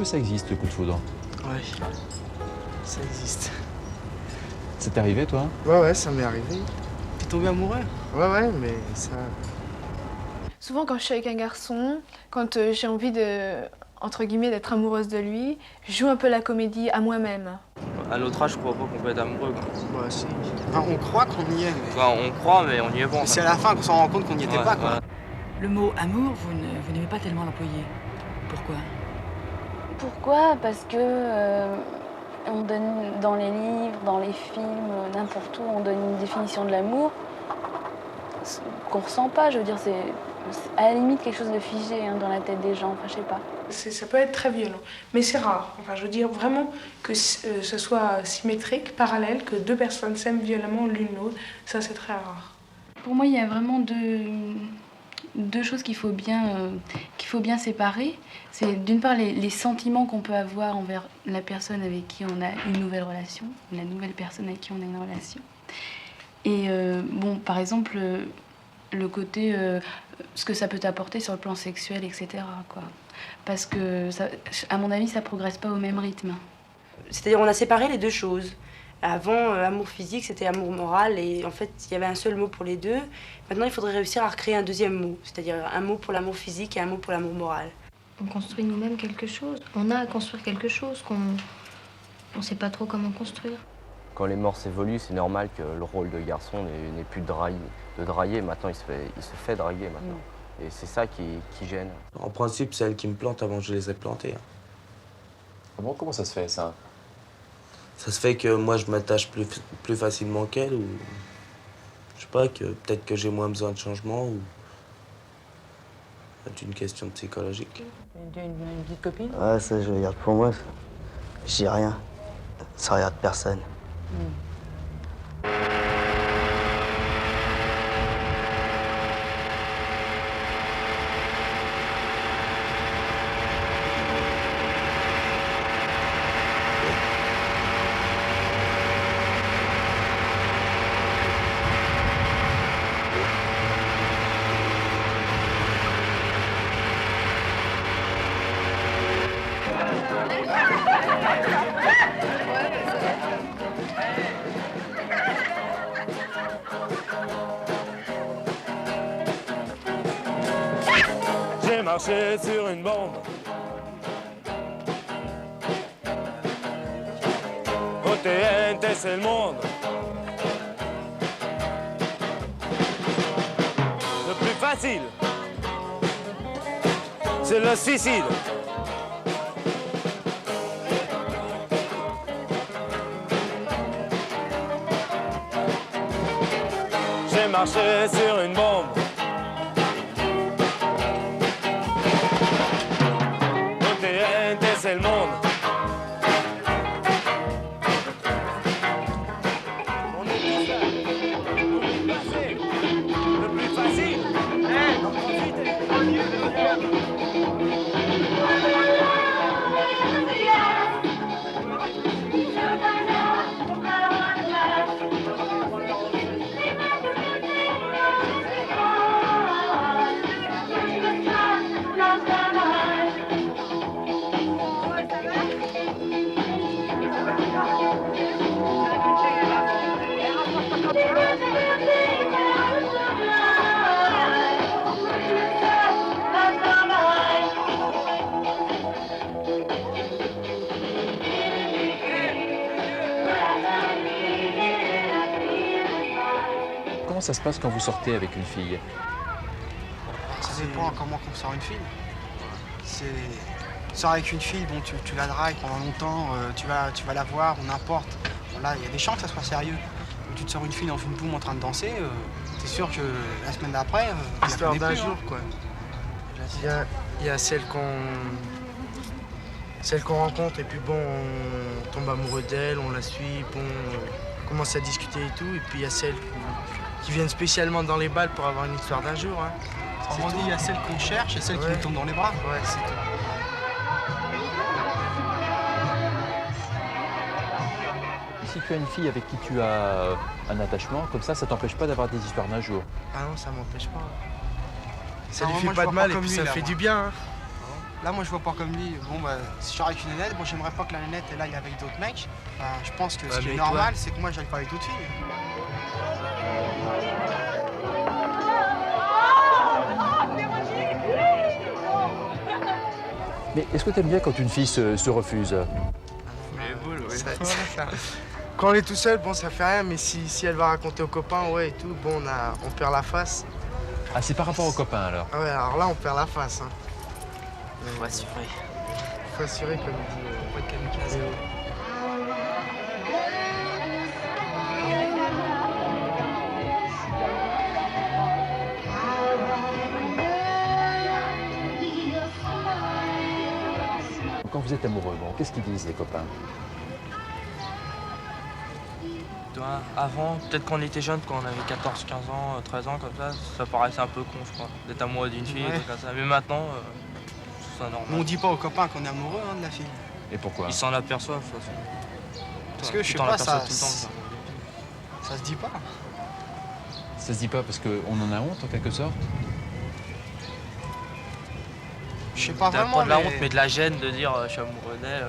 que ça existe, le coup de foudre? Ouais, ça existe. Ça t'est arrivé, toi? Ouais, ça m'est arrivé. T'es tombé amoureux? Ouais, mais ça... Souvent, quand je suis avec un garçon, quand j'ai envie de, entre guillemets, d'être amoureuse de lui, je joue un peu la comédie à moi-même. À notre âge, je crois pas qu'on peut être amoureux, quoi. Ouais, si. Enfin, on croit qu'on y est, mais... Enfin, on croit, mais on n'y est pas. Mais c'est à la fin qu'on s'en rend compte qu'on n'y était pas, quoi. Ouais. Le mot amour, vous n'aimez pas tellement l'employer. Pourquoi? Pourquoi? Parce que on donne dans les livres, dans les films, n'importe où, on donne une définition de l'amour qu'on ressent pas. Je veux dire, c'est à la limite quelque chose de figé dans la tête des gens. Enfin, je sais pas. Ça peut être très violent, mais c'est rare. Enfin, je veux dire vraiment que ce soit symétrique, parallèle, que deux personnes s'aiment violemment l'une l'autre. Ça, c'est très rare. Pour moi, il y a vraiment deux choses qu'il faut bien séparer. C'est d'une part les sentiments qu'on peut avoir envers la personne avec qui on a une nouvelle relation, la nouvelle personne avec qui on a une relation. Et bon, par exemple, le côté, ce que ça peut t'apporter sur le plan sexuel, etc., quoi. Parce que, ça, à mon avis, ça progresse pas au même rythme. C'est-à-dire, on a séparé les deux choses. Avant, amour physique, c'était amour moral, et en fait, il y avait un seul mot pour les deux. Maintenant, il faudrait réussir à recréer un deuxième mot, c'est-à-dire un mot pour l'amour physique et un mot pour l'amour moral. On construit nous-mêmes quelque chose. On a à construire quelque chose qu'on ne sait pas trop comment construire. Quand les mœurs évoluent, c'est normal que le rôle de garçon n'est plus de draguer. Maintenant, il se fait draguer maintenant. Et c'est ça qui gêne. En principe, c'est elle qui me plante avant que je les ai plantés. Bon, comment ça se fait, ça? Ça se fait que moi, je m'attache plus facilement qu'elle, ou... Je sais pas, que peut-être que j'ai moins besoin de changement, ou... C'est une question psychologique. Une petite copine? Ouais, ça, je regarde pour moi. Je dis rien. Ça regarde personne. J'ai marché sur une bombe. Au TNT, c'est le monde. Le plus facile, c'est le suicide. J'ai marché sur une bombe. C'est le monde. On est tous là. Le plus facile. Comment ça se passe quand vous sortez avec une fille? Ça dépend comment on sort une fille. Tu sors avec une fille, bon, tu la dragues pendant longtemps, tu vas la voir, n'importe. Bon, là, il y a des chances que ça soit sérieux. Quand tu te sors une fille dans une boum en train de danser, t'es sûr que la semaine d'après, Histoire d'un jour, quoi. Il y a celle qu'on rencontre, et puis bon, on tombe amoureux d'elle, on la suit, bon, on commence à discuter et tout, et puis il y a celles qui viennent spécialement dans les balles pour avoir une histoire d'un jour. Hein. On dit, il y a celle qu'on cherche et celle qui nous tombe dans les bras. Ouais, c'est tout. Si tu as une fille avec qui tu as un attachement, comme ça t'empêche pas d'avoir des histoires d'un jour? Ah non, ça m'empêche pas. Ça Non, lui moi, fait je pas de vois mal pas et puis comme ça lui, là, fait moi. du bien. Hein. Là, moi, je vois pas comme lui. Bon, bah, si je sors avec une nénette, bon, j'aimerais pas que la nénette elle aille avec d'autres mecs. Je pense que ce qui est normal, c'est que moi, j'aille pas avec d'autres filles. Mais est-ce que tu aimes bien quand une fille se refuse? Quand on est tout seul, bon, ça fait rien, mais si elle va raconter aux copains, ouais, et tout, bon, on perd la face. Ah, c'est par rapport aux copains, alors? Ah ouais, alors là, on perd la face. Hein. Faut assurer. Faut assurer, comme il dit. Pas de kamikaze. Quand vous êtes amoureux, bon, qu'est-ce qu'ils disent, les copains? Avant, peut-être quand on était jeune, quand on avait 14, 15 ans, 13 ans, comme ça paraissait un peu con, je crois, d'être amoureux d'une fille, Ouais. et tout comme ça. Mais maintenant, c'est normal. Mais on dit pas aux copains qu'on est amoureux hein, de la fille. Et pourquoi? Ils s'en aperçoivent, de toute façon. Parce que je sais Tu t'en pas, aperçois ça, tout le temps. ça se dit pas. Ça se dit pas parce qu'on en a honte, en quelque sorte? Je sais pas T'as vraiment, pas de la honte, mais de la gêne de dire je suis amoureux d'elle.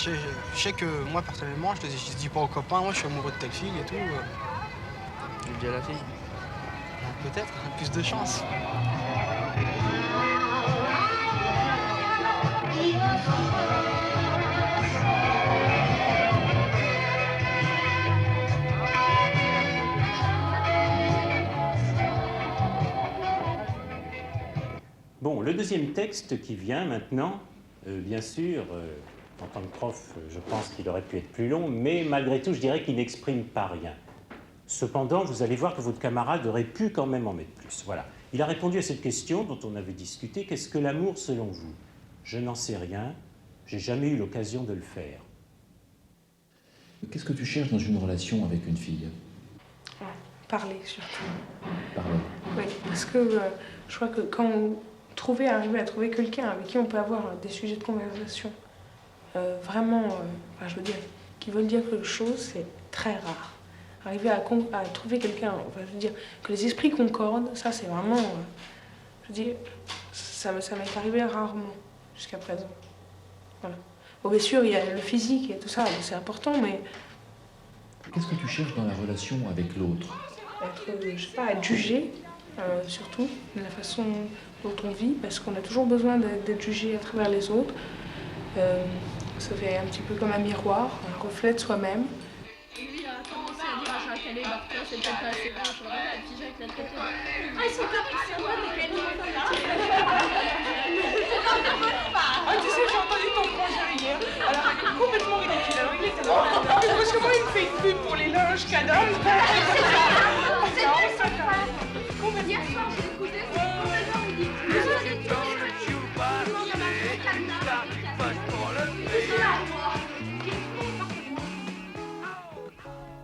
Je sais que moi, personnellement, je dis pas aux copains, moi, je suis amoureux de telle fille et tout. Tu le dis à la fille. Peut-être, plus de chance. Bon, le deuxième texte qui vient maintenant, bien sûr, en tant que prof, je pense qu'il aurait pu être plus long, mais malgré tout, je dirais qu'il n'exprime pas rien. Cependant, vous allez voir que votre camarade aurait pu quand même en mettre plus. Voilà. Il a répondu à cette question dont on avait discuté. Qu'est-ce que l'amour selon vous? Je n'en sais rien. J'ai jamais eu l'occasion de le faire. Qu'est-ce que tu cherches dans une relation avec une fille? Parler, surtout. Parler. Oui, parce que je crois que quand on arriver à trouver quelqu'un avec qui on peut avoir des sujets de conversation vraiment, je veux dire, qui veulent dire quelque chose, c'est très rare. Arriver à trouver quelqu'un, je veux dire, que les esprits concordent, ça c'est vraiment, je veux dire, ça m'est arrivé rarement jusqu'à présent. Voilà. Bon, bien sûr, il y a le physique et tout ça, c'est important, mais... Qu'est-ce que tu cherches dans la relation avec l'autre? Être jugé, surtout, de la façon dont on vit, parce qu'on a toujours besoin d'être jugé à travers les autres. Ça fait un petit peu comme un miroir, un reflet de soi-même. Lui a commencé à dire à Jacques, allez, Martin, c'est peut-être pas assez bon, je regarde, et puis Jacques l'a traité. Ah, ils sont pas tous sympas, mais quel niveau ça? Ah, tu sais, j'ai entendu ton projet hier. Alors, il est complètement ridicule. Alors, il était là. Parce que moi, il me fait une pub pour les linges Cadom. C'est complètement. Hier soir, j'ai écouté, c'est complètement ridicule.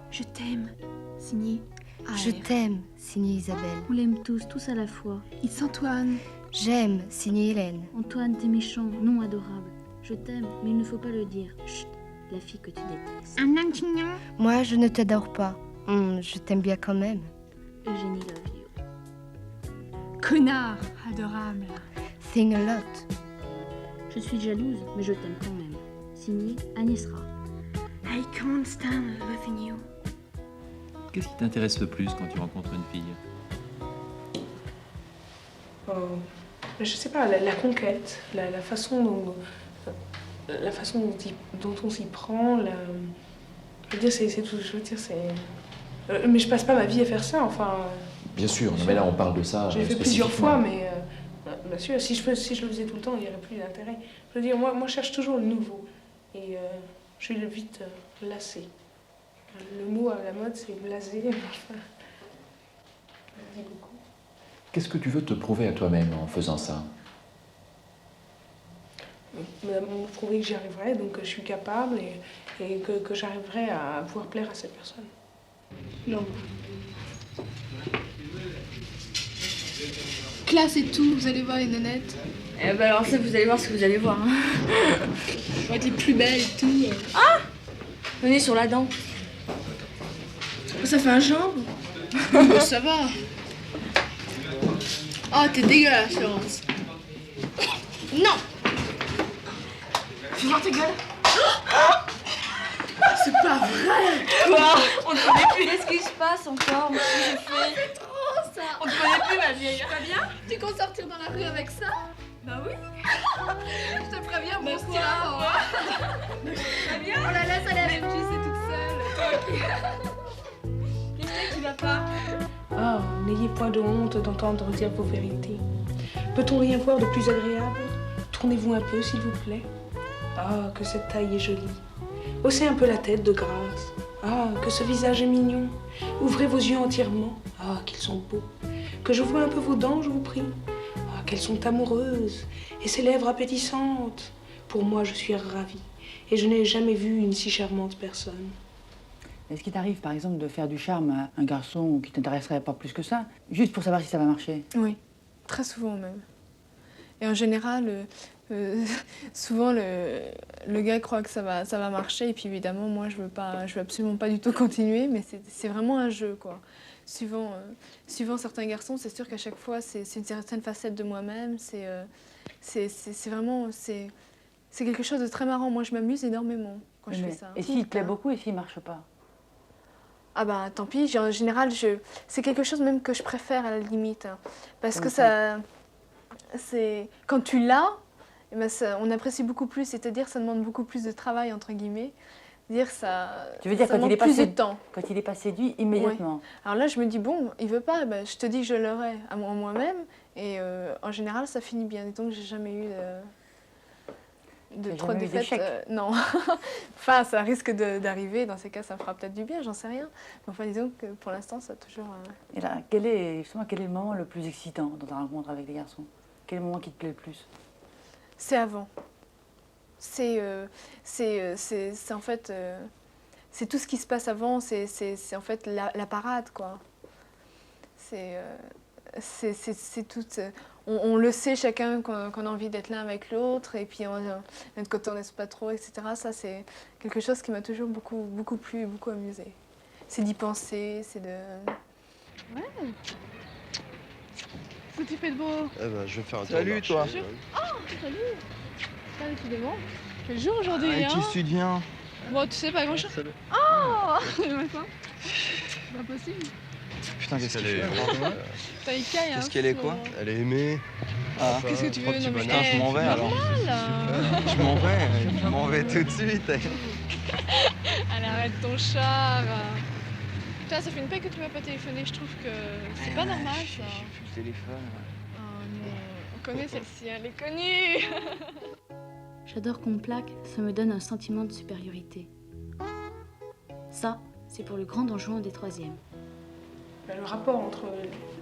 Je t'aime, signé AR. Je t'aime, signé Isabelle. On l'aime tous à la fois. It's Antoine. J'aime, signé Hélène. Antoine, t'es méchant, non adorable. Je t'aime, mais il ne faut pas le dire. Chut, la fille que tu détestes. Moi, je ne t'adore pas. Je t'aime bien quand même. Eugénie love you. Connard, adorable. Think a lot. Je suis jalouse, mais je t'aime quand même. Signé Agnès Ra. I can't stand loving you. Qu'est-ce qui t'intéresse le plus quand tu rencontres une fille? Je sais pas, la conquête, la façon dont on s'y prend, je veux dire, c'est tout, je veux dire, c'est... mais je passe pas ma vie à faire ça, enfin... Bien sûr, mais là on parle de ça J'ai fait plusieurs fois, mais bien sûr, si je le faisais tout le temps, il n'y aurait plus d'intérêt. Je veux dire, moi je cherche toujours le nouveau, et je suis vite lassée. Le mot à la mode, c'est blasé, enfin... Je dis beaucoup. Qu'est-ce que tu veux te prouver à toi-même en faisant ça? Me prouver que j'y arriverai, donc que je suis capable et que j'arriverai à pouvoir plaire à cette personne. Non. Classe et tout, vous allez voir les nonettes. Eh ben alors ça, vous allez voir ce que vous allez voir. Hein. On va être les plus belles et tout. Ah! Venez sur la dent. Ça fait un jambe. Ça va. Oh, t'es dégueulasse, Laurence. Non. Fais voir ta gueule. C'est pas vrai. Quoi? On ne connaît plus. Qu'est-ce qui se passe encore? Qu'est-ce que j'ai fait? C'est trop ça. On ne connaît plus, ma vieille. Pas bien? Tu comptes sortir dans la rue avec ça? Bah oui. Je te préviens, Mais mon quoi? style avant. Très bien. Oh là là, ça lève. Même tu sais toute seule. Qu'est-ce qui va pas? Ah, n'ayez point de honte d'entendre dire vos vérités. Peut-on rien voir de plus agréable? Tournez-vous un peu, s'il vous plaît. Ah, que cette taille est jolie. Haussez un peu la tête de grâce. Ah, que ce visage est mignon. Ouvrez vos yeux entièrement. Ah, qu'ils sont beaux. Que je vois un peu vos dents, je vous prie. Ah, qu'elles sont amoureuses. Et ces lèvres appétissantes. Pour moi, je suis ravie. Et je n'ai jamais vu une si charmante personne. Est-ce qu'il t'arrive, par exemple, de faire du charme à un garçon qui t'intéresserait pas plus que ça, juste pour savoir si ça va marcher? Oui, très souvent même. Et en général, souvent le gars croit que ça va marcher, et puis évidemment, moi, je veux absolument pas du tout continuer, mais c'est vraiment un jeu, quoi. Suivant certains garçons, c'est sûr qu'à chaque fois, c'est une certaine facette de moi-même. C'est vraiment quelque chose de très marrant. Moi, je m'amuse énormément quand je fais ça. Et s'il te plaît beaucoup et s'il marche pas? Ah bah tant pis, en général, c'est quelque chose même que je préfère à la limite. Hein, parce que ça, quand tu l'as, eh ben on apprécie beaucoup plus, c'est-à-dire ça demande beaucoup plus de travail, entre guillemets. Dire ça, tu veux dire ça quand il est pas plus de temps. Quand il n'est pas séduit, immédiatement. Ouais. Alors là, je me dis, bon, il veut pas, ben, je te dis que je l'aurai à moi-même. Et en général, ça finit bien. Donc j'ai jamais eu de trop de défaites. Non. Enfin, ça risque d'arriver. Dans ces cas, ça me fera peut-être du bien, j'en sais rien. Mais enfin, disons que pour l'instant, ça a toujours... Et là, quel est le moment le plus excitant dans ta rencontre avec les garçons? Quel est le moment qui te plaît le plus? C'est avant. C'est en fait... c'est tout ce qui se passe avant, c'est en fait la parade, quoi. C'est tout... On le sait chacun qu'on a envie d'être l'un avec l'autre, et puis quand on n'aime pas trop, etc. Ça, c'est quelque chose qui m'a toujours beaucoup plu et beaucoup amusé. C'est d'y penser, c'est de... Ouais. Qu'est-ce que tu fais de beau? Eh ben, je vais faire un tour. Salut, toi. Oh, salut. Salut, décidément. Quel jour aujourd'hui, hein? Qu'est-ce que tu deviens? Bon, tu sais pas grand-chose. Salut. Oh. C'est pas possible. Putain, qu'est-ce qu'elle est... T'as écaille, hein? Qu'est-ce qu'elle est, quoi? Elle est aimée. Ah. Qu'est-ce que tu veux? Non, mais Putain, je m'en vais, alors. Je m'en vais tout de suite. Allez, arrête ton char. Putain, ça fait une peine que tu m'as pas téléphoné. Je trouve que c'est pas normal, ça. Je téléphone. Oh non, on connaît celle-ci, elle est connue. J'adore qu'on me plaque, ça me donne un sentiment de supériorité. Ça, c'est pour le grand Don Juan des 3e. Le rapport entre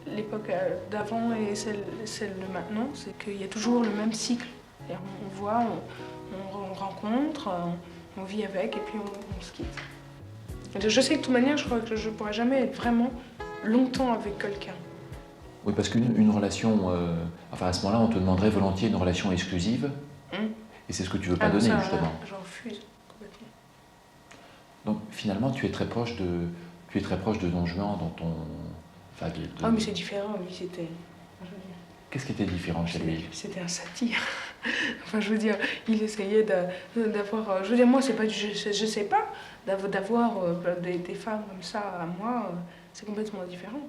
l'époque d'avant et celle de maintenant, c'est qu'il y a toujours le même cycle. On voit, on rencontre, on vit avec et puis on se quitte. Je sais que de toute manière, je crois que je ne pourrai jamais être vraiment longtemps avec quelqu'un. Oui, parce qu'une relation... enfin, à ce moment-là, on te demanderait volontiers une relation exclusive. Et c'est ce que tu veux pas donner, ça, justement. J'en refuse complètement. Donc, finalement, tu es très proche de Don Juan dans ton... Enfin, Ah, mais c'est différent, lui, c'était... Qu'est-ce qui était différent chez lui? C'était un satire. Enfin, je veux dire, il essayait d'avoir... Je veux dire, moi, c'est pas... Je sais pas, d'avoir des femmes comme ça à moi, c'est complètement différent.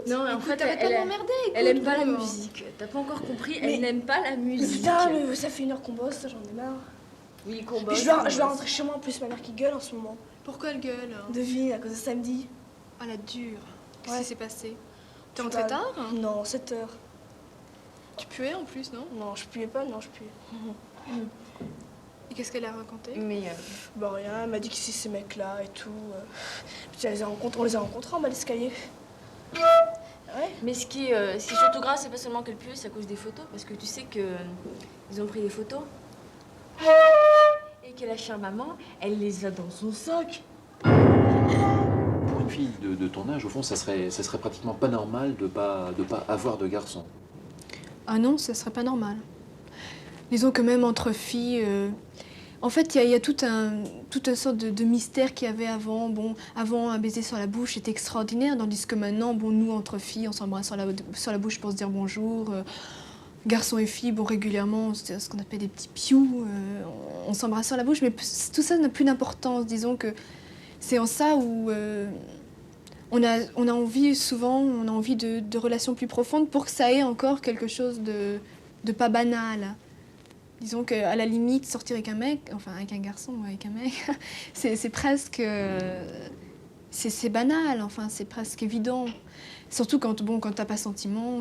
Non, mais en fait, elle aime pas la musique. T'as pas encore compris, elle n'aime pas la musique. Putain, mais ça fait 1 heure qu'on bosse, j'en ai marre. Oui, qu'on bosse. Puis je dois rentrer chez moi, en plus ma mère qui gueule en ce moment. Pourquoi elle gueule? Devine, à cause de samedi. Ah, la dure. Qu'est-ce qui s'est passé? T'es Je rentrée sais pas. tard? Non, 7 heures. Tu puais en plus, non? Non, je puais pas, non, je puais. Et qu'est-ce qu'elle a raconté? Bah rien, elle m'a dit que c'est ces mecs-là et tout. Puis on les a rencontrés en bas de l'escalier. Mais ce qui est surtout grave, c'est pas seulement qu'elle pue, c'est à cause des photos. Parce que tu sais que ils ont pris des photos. Et qu'elle a chez maman, elle les a dans son sac. Pour une fille de ton âge, au fond, ça serait pratiquement pas normal de pas avoir de garçon. Ah non, ça serait pas normal. Disons que même entre filles... En fait, il y a toute une sorte de mystère qu'il y avait avant. Bon, avant, un baiser sur la bouche était extraordinaire, tandis que maintenant, bon, nous, entre filles, on s'embrasse sur la bouche pour se dire bonjour. Garçons et filles, bon, régulièrement, c'est ce qu'on appelle des petits pious. On s'embrasse sur la bouche, mais tout ça n'a plus d'importance. Disons que c'est en ça où on a envie, souvent, on a envie de relations plus profondes pour que ça ait encore quelque chose de pas banal. Disons qu'à la limite, sortir avec un mec, enfin avec un garçon ou avec un mec, c'est presque... c'est banal, enfin c'est presque évident. Surtout quand t'as pas sentiment,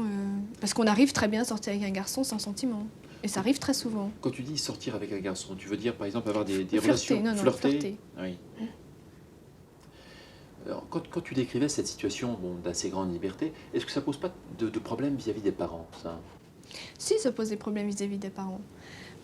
parce qu'on arrive très bien à sortir avec un garçon sans sentiment. Et ça arrive très souvent. Quand tu dis sortir avec un garçon, tu veux dire par exemple avoir des Flirter, relations... non, flirter. Oui. Alors, quand tu décrivais cette situation d'assez grande liberté, est-ce que ça pose pas de problème vis-à-vis des parents, ça? Si, ça pose des problèmes vis-à-vis des parents.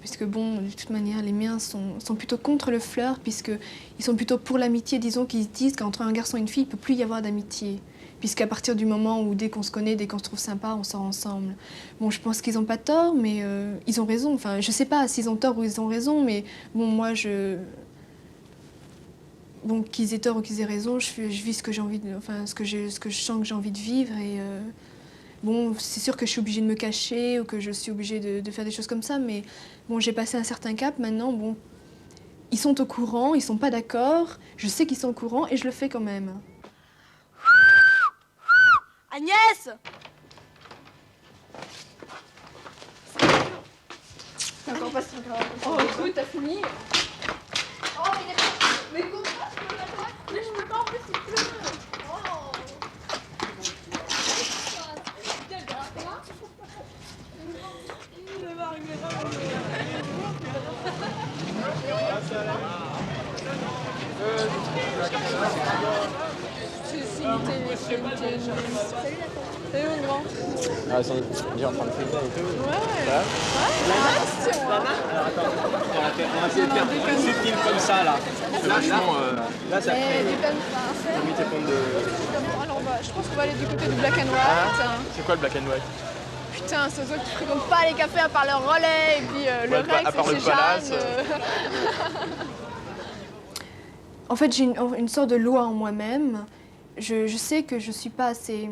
Puisque bon, de toute manière, les miens sont plutôt contre le flirt, puisqu'ils sont plutôt pour l'amitié. Disons qu'ils disent qu'entre un garçon et une fille, il ne peut plus y avoir d'amitié. Puisqu'à partir du moment où, dès qu'on se connaît, dès qu'on se trouve sympa, on sort ensemble. Bon, je pense qu'ils n'ont pas tort, mais ils ont raison. Enfin, je ne sais pas s'ils ont tort ou ils ont raison, mais bon, moi, Bon, qu'ils aient tort ou qu'ils aient raison, je vis ce que j'ai envie de... Enfin, ce que je sens que j'ai envie de vivre et... Bon, c'est sûr que je suis obligée de me cacher ou que je suis obligée de faire des choses comme ça, mais bon, j'ai passé un certain cap. Maintenant, bon, ils sont au courant, ils sont pas d'accord. Je sais qu'ils sont au courant et je le fais quand même. Agnès! C'est encore pas si grave. Oh, écoute, t'as fini? Oh, mais comment mais je peux pas, en plus, il pleut! Oh! Salut mon grand. Ah, ils sont déjà en train de filmer et tout. Ouais. Alors attends, on va essayer de faire des films comme ça là. Franchement, là ça fait. Déconne pas. T'as mis tes pompes de. Alors je pense qu'on va aller du côté du black and white. C'est quoi le black and white? Putain, c'est eux qui fréquentent pas les cafés à part le relais et puis le Rex et chez Jeanne. En fait, j'ai une sorte de loi en moi-même. Je sais que je suis pas assez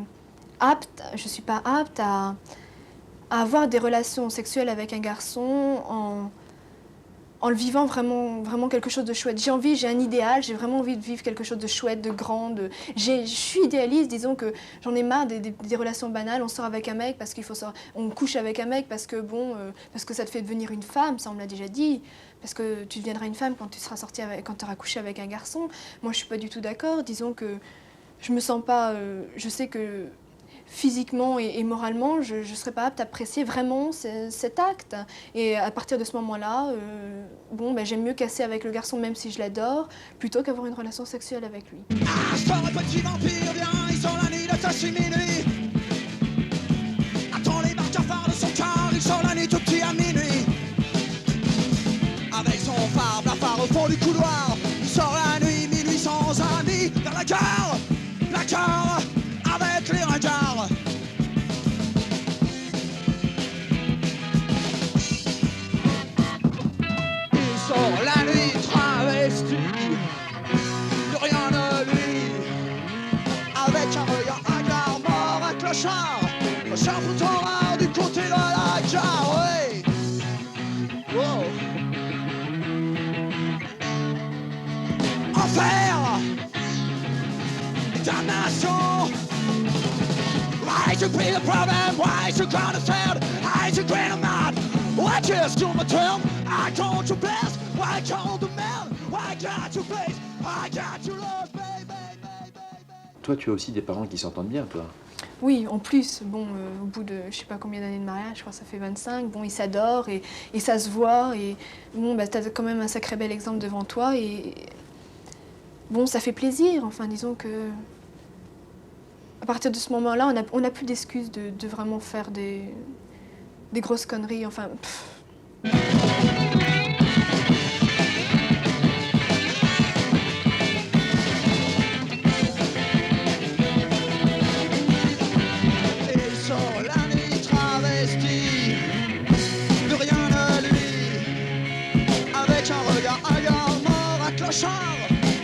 apte, à avoir des relations sexuelles avec un garçon en le vivant vraiment quelque chose de chouette. J'ai un idéal, j'ai vraiment envie de vivre quelque chose de chouette, de grand. Je suis idéaliste, disons que j'en ai marre des relations banales. On sort avec un mec parce qu'il faut sortir, on couche avec un mec parce que parce que ça te fait devenir une femme, ça on me l'a déjà dit. Parce que tu deviendras une femme quand tu seras sortie quand tu auras couché avec un garçon. Moi je suis pas du tout d'accord, disons que je me sens pas, je sais que physiquement et moralement, je ne serais pas apte à apprécier vraiment cet acte. Et à partir de ce moment-là, j'aime mieux casser avec le garçon, même si je l'adore, plutôt qu'avoir une relation sexuelle avec lui. Sors le petit vampire, viens, ils sont la nuit de ta minuit. Attends les barques phares de son car, ils sont la nuit tout petit à minuit. Avec son phare, blafard au fond du couloir, il sort la nuit, minuit sans amis, vers la gare, avec les regards. Il sort la nuit travesti, de rien ne lui, avec un regard hagard, mort à clochard, le chien pourtant rare du côté de la gare, oui. Wow. Enfer, damnation. Why you be the problem? Why you can't understand? Why you green or not? Why just do my turn? I don't you best. Why can't the man? Why can't you face? Why can't you love, baby? Toi, tu as aussi des parents qui s'entendent bien, toi? Oui, en plus, au bout de je sais pas combien d'années de mariage, je crois que ça fait 25, ils s'adorent et ça se voit et t'as quand même un sacré bel exemple devant toi et ça fait plaisir, enfin disons que... à partir de ce moment-là, on n'a plus d'excuses de vraiment faire des grosses conneries. Enfin, Et sur la nuit travestie, plus rien ne lui, avec un regard hagard, mort à clochard,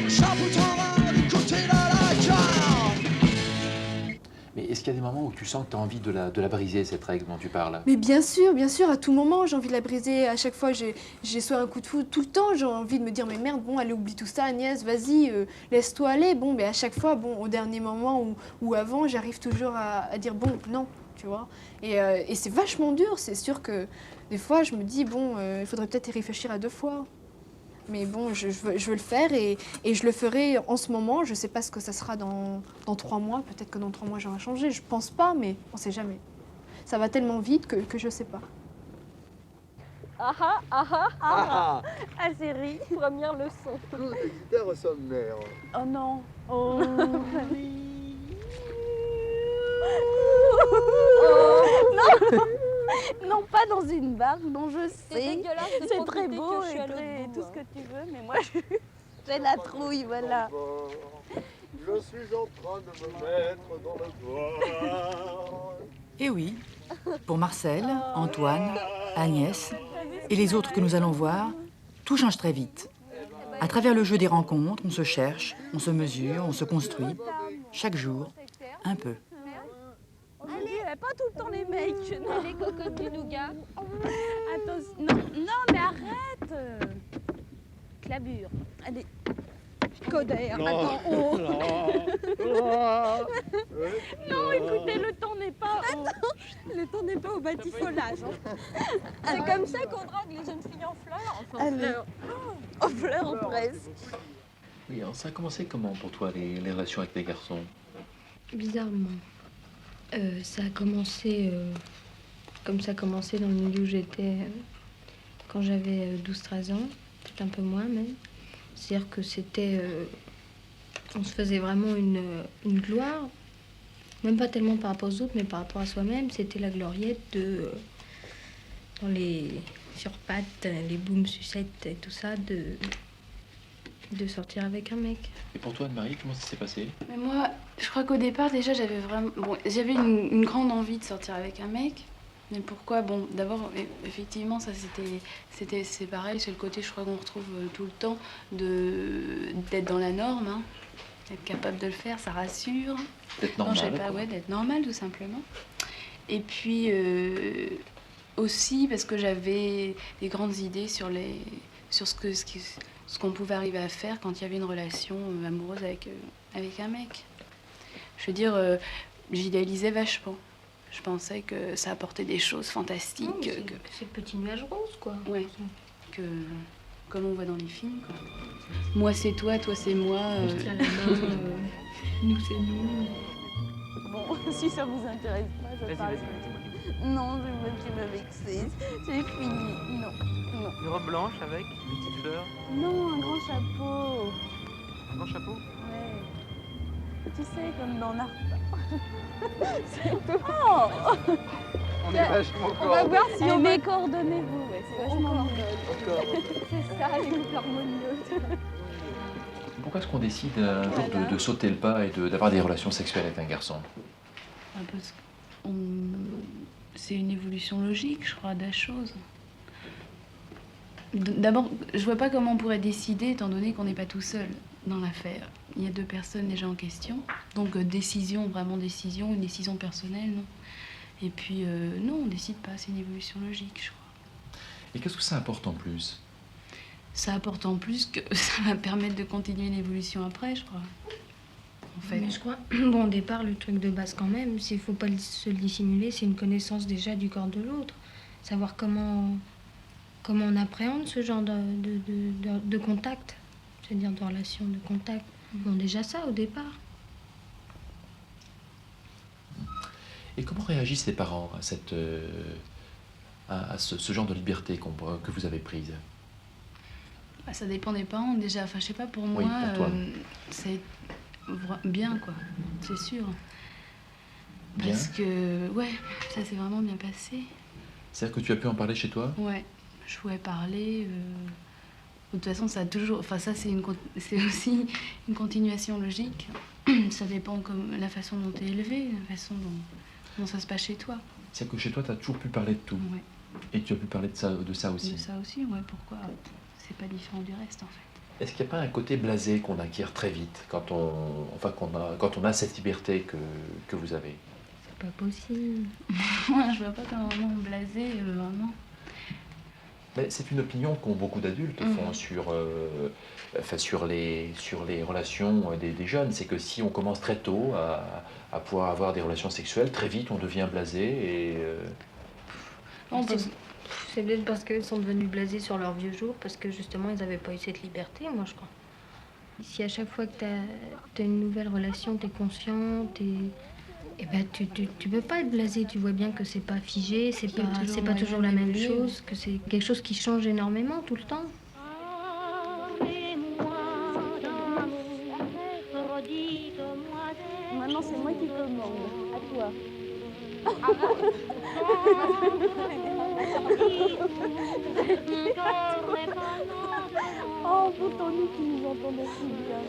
chapeau rare du côté de la gare. Mais est-ce qu'il y a des moments où tu sens que tu as envie de la briser, cette règle dont tu parles? mais bien sûr, à tout moment, j'ai envie de la briser. À chaque fois, j'ai soit un coup de foudre, tout le temps, j'ai envie de me dire, mais merde, bon, allez, oublie tout ça, Agnès, vas-y, laisse-toi aller. Bon, mais à chaque fois, bon, au dernier moment ou avant, j'arrive toujours à dire, bon, non, tu vois. Et c'est vachement dur, c'est sûr que des fois, je me dis, bon, il faudrait peut-être y réfléchir à 2 fois. Mais bon, je veux le faire et je le ferai en ce moment. Je ne sais pas ce que ça sera dans 3 mois. Peut-être que dans 3 mois, j'aurai changé. Je pense pas, mais on ne sait jamais. Ça va tellement vite que je ne sais pas. Ah ah ah ah ah ah chérie, première leçon. Cours de guitare au sommaire. Oh non. Oh. Non. Non, pas dans une barque, non, je sais. C'est très beau et tout ce que tu veux, mais moi, j'ai la trouille, voilà. Je suis en train de me mettre dans le bois. Et oui, pour Marcel, Antoine, Agnès et les autres que nous allons voir, tout change très vite. À travers le jeu des rencontres, on se cherche, on se mesure, on se construit, chaque jour, un peu. Allez, pas tout le temps les mecs. Non. Les cocottes du nougat. Attention, non, mais arrête. Clabure. Allez. Coder, attends, oh. Non, écoutez, le temps n'est pas le temps n'est pas au batifolage. Hein. C'est comme ça qu'on drague les jeunes filles en fleurs. Enfin, en fleurs. En fleurs, presque. Oui, alors ça a commencé comment pour toi, les relations avec les garçons? Bizarrement. Ça a commencé comme ça a commencé dans le milieu où j'étais quand j'avais 12-13 ans, peut-être un peu moins même. C'est-à-dire que c'était... on se faisait vraiment une gloire, même pas tellement par rapport aux autres, mais par rapport à soi-même. C'était la gloriette dans les surpattes, les boum sucettes et tout ça, de sortir avec un mec. Et pour toi, Anne-Marie, comment ça s'est passé? Mais moi, je crois qu'au départ, déjà, j'avais vraiment... Bon, j'avais une grande envie de sortir avec un mec. Mais pourquoi? Bon, d'abord, effectivement, ça c'est pareil, c'est le côté, je crois qu'on retrouve tout le temps, d'être dans la norme, hein. Être capable de le faire, ça rassure. D'être normal. Non, je sais pas, ouais, d'être normal, tout simplement. Et puis, aussi, parce que j'avais des grandes idées sur ce qu'on pouvait arriver à faire quand il y avait une relation amoureuse avec un mec. Je veux dire, j'idéalisais vachement. Je pensais que ça apportait des choses fantastiques. C'est le petit nuage rose, quoi. Ouais, comme on voit dans les films, quoi. Moi, c'est toi c'est moi. On se tient la main, nous, c'est nous. Bon, si ça vous intéresse pas, je parle. Non, tu me vexer. C'est fini. Non. Une robe blanche avec une petite fleur. Non, un grand chapeau. Un grand chapeau? Ouais. Tu sais, comme dans Narpa. C'est tout. Oh. On est vachement On va voir si on met coordonnez-vous. Ouais, c'est vachement mignon. C'est ça, les couples harmonieuses. Pourquoi est-ce qu'on décide un jour de sauter le pas et d'avoir des relations sexuelles avec un garçon? Parce que c'est une évolution logique, je crois, de la chose. D'abord, je vois pas comment on pourrait décider, étant donné qu'on n'est pas tout seul dans l'affaire. Il y a 2 personnes déjà en question. Donc, décision, vraiment décision, une décision personnelle, non. Et puis, non, on décide pas, c'est une évolution logique, je crois. Et qu'est-ce que ça apporte en plus? Ça apporte en plus que ça va permettre de continuer une évolution après, je crois. En fait. Mais je crois, bon, au départ, le truc de base quand même, s'il faut pas se le dissimuler, c'est une connaissance déjà du corps de l'autre. Savoir comment on appréhende ce genre de contact, c'est-à-dire de relation, de contact. Bon, déjà ça, au départ. Et comment réagissent les parents à ce genre de liberté que vous avez prise? Ça dépend des parents, déjà. Enfin, je sais pas, pour moi, oui, pour toi. c'est bien, quoi, c'est sûr. Bien. Parce que, ouais, ça s'est vraiment bien passé. C'est-à-dire que tu as pu en parler chez toi? Ouais, je pouvais parler. De toute façon, ça a toujours. Enfin, ça, c'est aussi une continuation logique. Ça dépend comme la façon dont tu es élevé, la façon dont ça se passe chez toi. C'est-à-dire que chez toi, tu as toujours pu parler de tout. Ouais. Et tu as pu parler de ça aussi. De ça aussi, ouais, pourquoi? C'est pas différent du reste, en fait. Est-ce qu'il n'y a pas un côté blasé qu'on acquiert très vite quand on a cette liberté que vous avez? C'est pas possible. Moi, je vois pas comment blaser, vraiment. Mais c'est une opinion qu'ont beaucoup d'adultes font sur les relations des jeunes. C'est que si on commence très tôt à pouvoir avoir des relations sexuelles, très vite on devient blasé et... C'est peut-être parce qu'ils sont devenus blasés sur leurs vieux jours, parce que justement ils n'avaient pas eu cette liberté, moi je crois. Si à chaque fois que tu as une nouvelle relation, tu es conscient, eh ben, tu peux pas être blasé, tu vois bien que c'est pas figé, c'est pas toujours la même chose, que c'est quelque chose qui change énormément tout le temps. Maintenant, c'est moi qui commande. À toi. Oh, pourtant nous qui nous entendons si bien.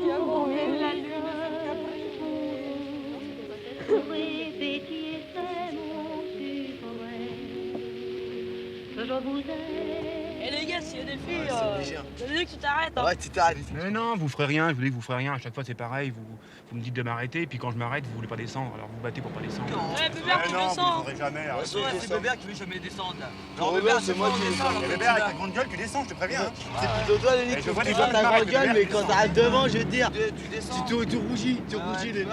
Qui avons vu la lune. Et les gars, s'il y a des filles, Ouais, c'est obligé, hein. ça veut dire que tu t'arrêtes. Hein. Ouais, tu t'arrêtes. Mais non, vous ferez rien, je vous dis que vous ferez rien. À chaque fois, c'est pareil. Vous me dites de m'arrêter, et puis quand je m'arrête, vous voulez pas descendre. Alors vous battez pour pas descendre. Ouais, Bébert, tu non, descends. vous ne ferez jamais. arrêtez. Ouais, c'est Bébert qui veut jamais descendre là. Non, Bébert, c'est moi qui descends. Bébert, avec ta grande gueule, tu descends, je te préviens. C'est plutôt toi, Denis, Et je qui vois des vois gens qui ta grande m'arrêtent, gueule, Bébert, mais qui quand descend. t'arrives devant, je veux te dire, Tu descends. tu rougis, Denis.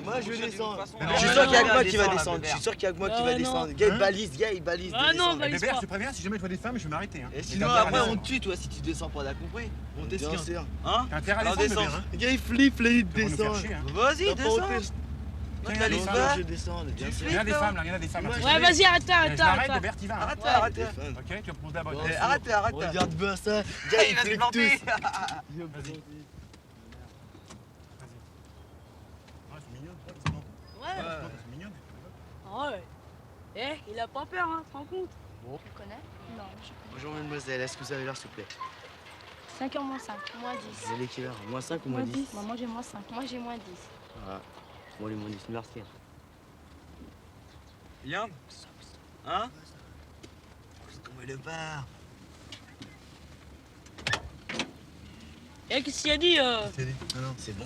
Moi, je vais descendre. Je Je suis sûr qu'il y a que moi qui va descendre. Je suis sûr qu'il y a que moi qui va non. descendre. Gars, il balise. Ah non, descendre. balise Bébert, pas. je te préviens, si jamais je vois des femmes, je vais m'arrêter. Et sinon, après, on te tue, toi, si tu descends pas, t'as compris? On t'esquinte. Bien sûr. Hein? T'as intérêt à Alors descendre, descends. Bébert, hein. Le gars, il flippe, là, il C'est pour nous faire descend. chier, hein. Vas-y, T'as pas descends. honte. Tiens, Regarde les descends. femmes, je descends. Bien sûr. Il y en a des femmes là, il y en a des femmes là. Ouais, vas-y, arrête-toi, Je arrête-toi. m'arrête, arrête-toi. Bébert, t'y vas. hein. Arrête. Ok, tu reposes la bonne. Arrête. Regarde bien ça. Gars, il Il va se flippe planter. tous. Vas-y. Ouais, elles sont mignonnes. Ouais. Elles sont mignonnes. Ouais. Eh, il a pas peur, hein, tu te rends compte? Bon. Tu connais? Non, je connais. Bonjour, mademoiselle. Est-ce que vous avez l'heure, s'il vous plaît? 5h moins 5, moins 10. Vous avez quelle heure? Moins 5 ou moins 10? Moi j'ai moins 5. Moi j'ai moins 10. Ah. Moi, les moins 10, merci. Bien. Hein? Comment il le part? Eh, qu'est-ce qu'il a dit C'est bon.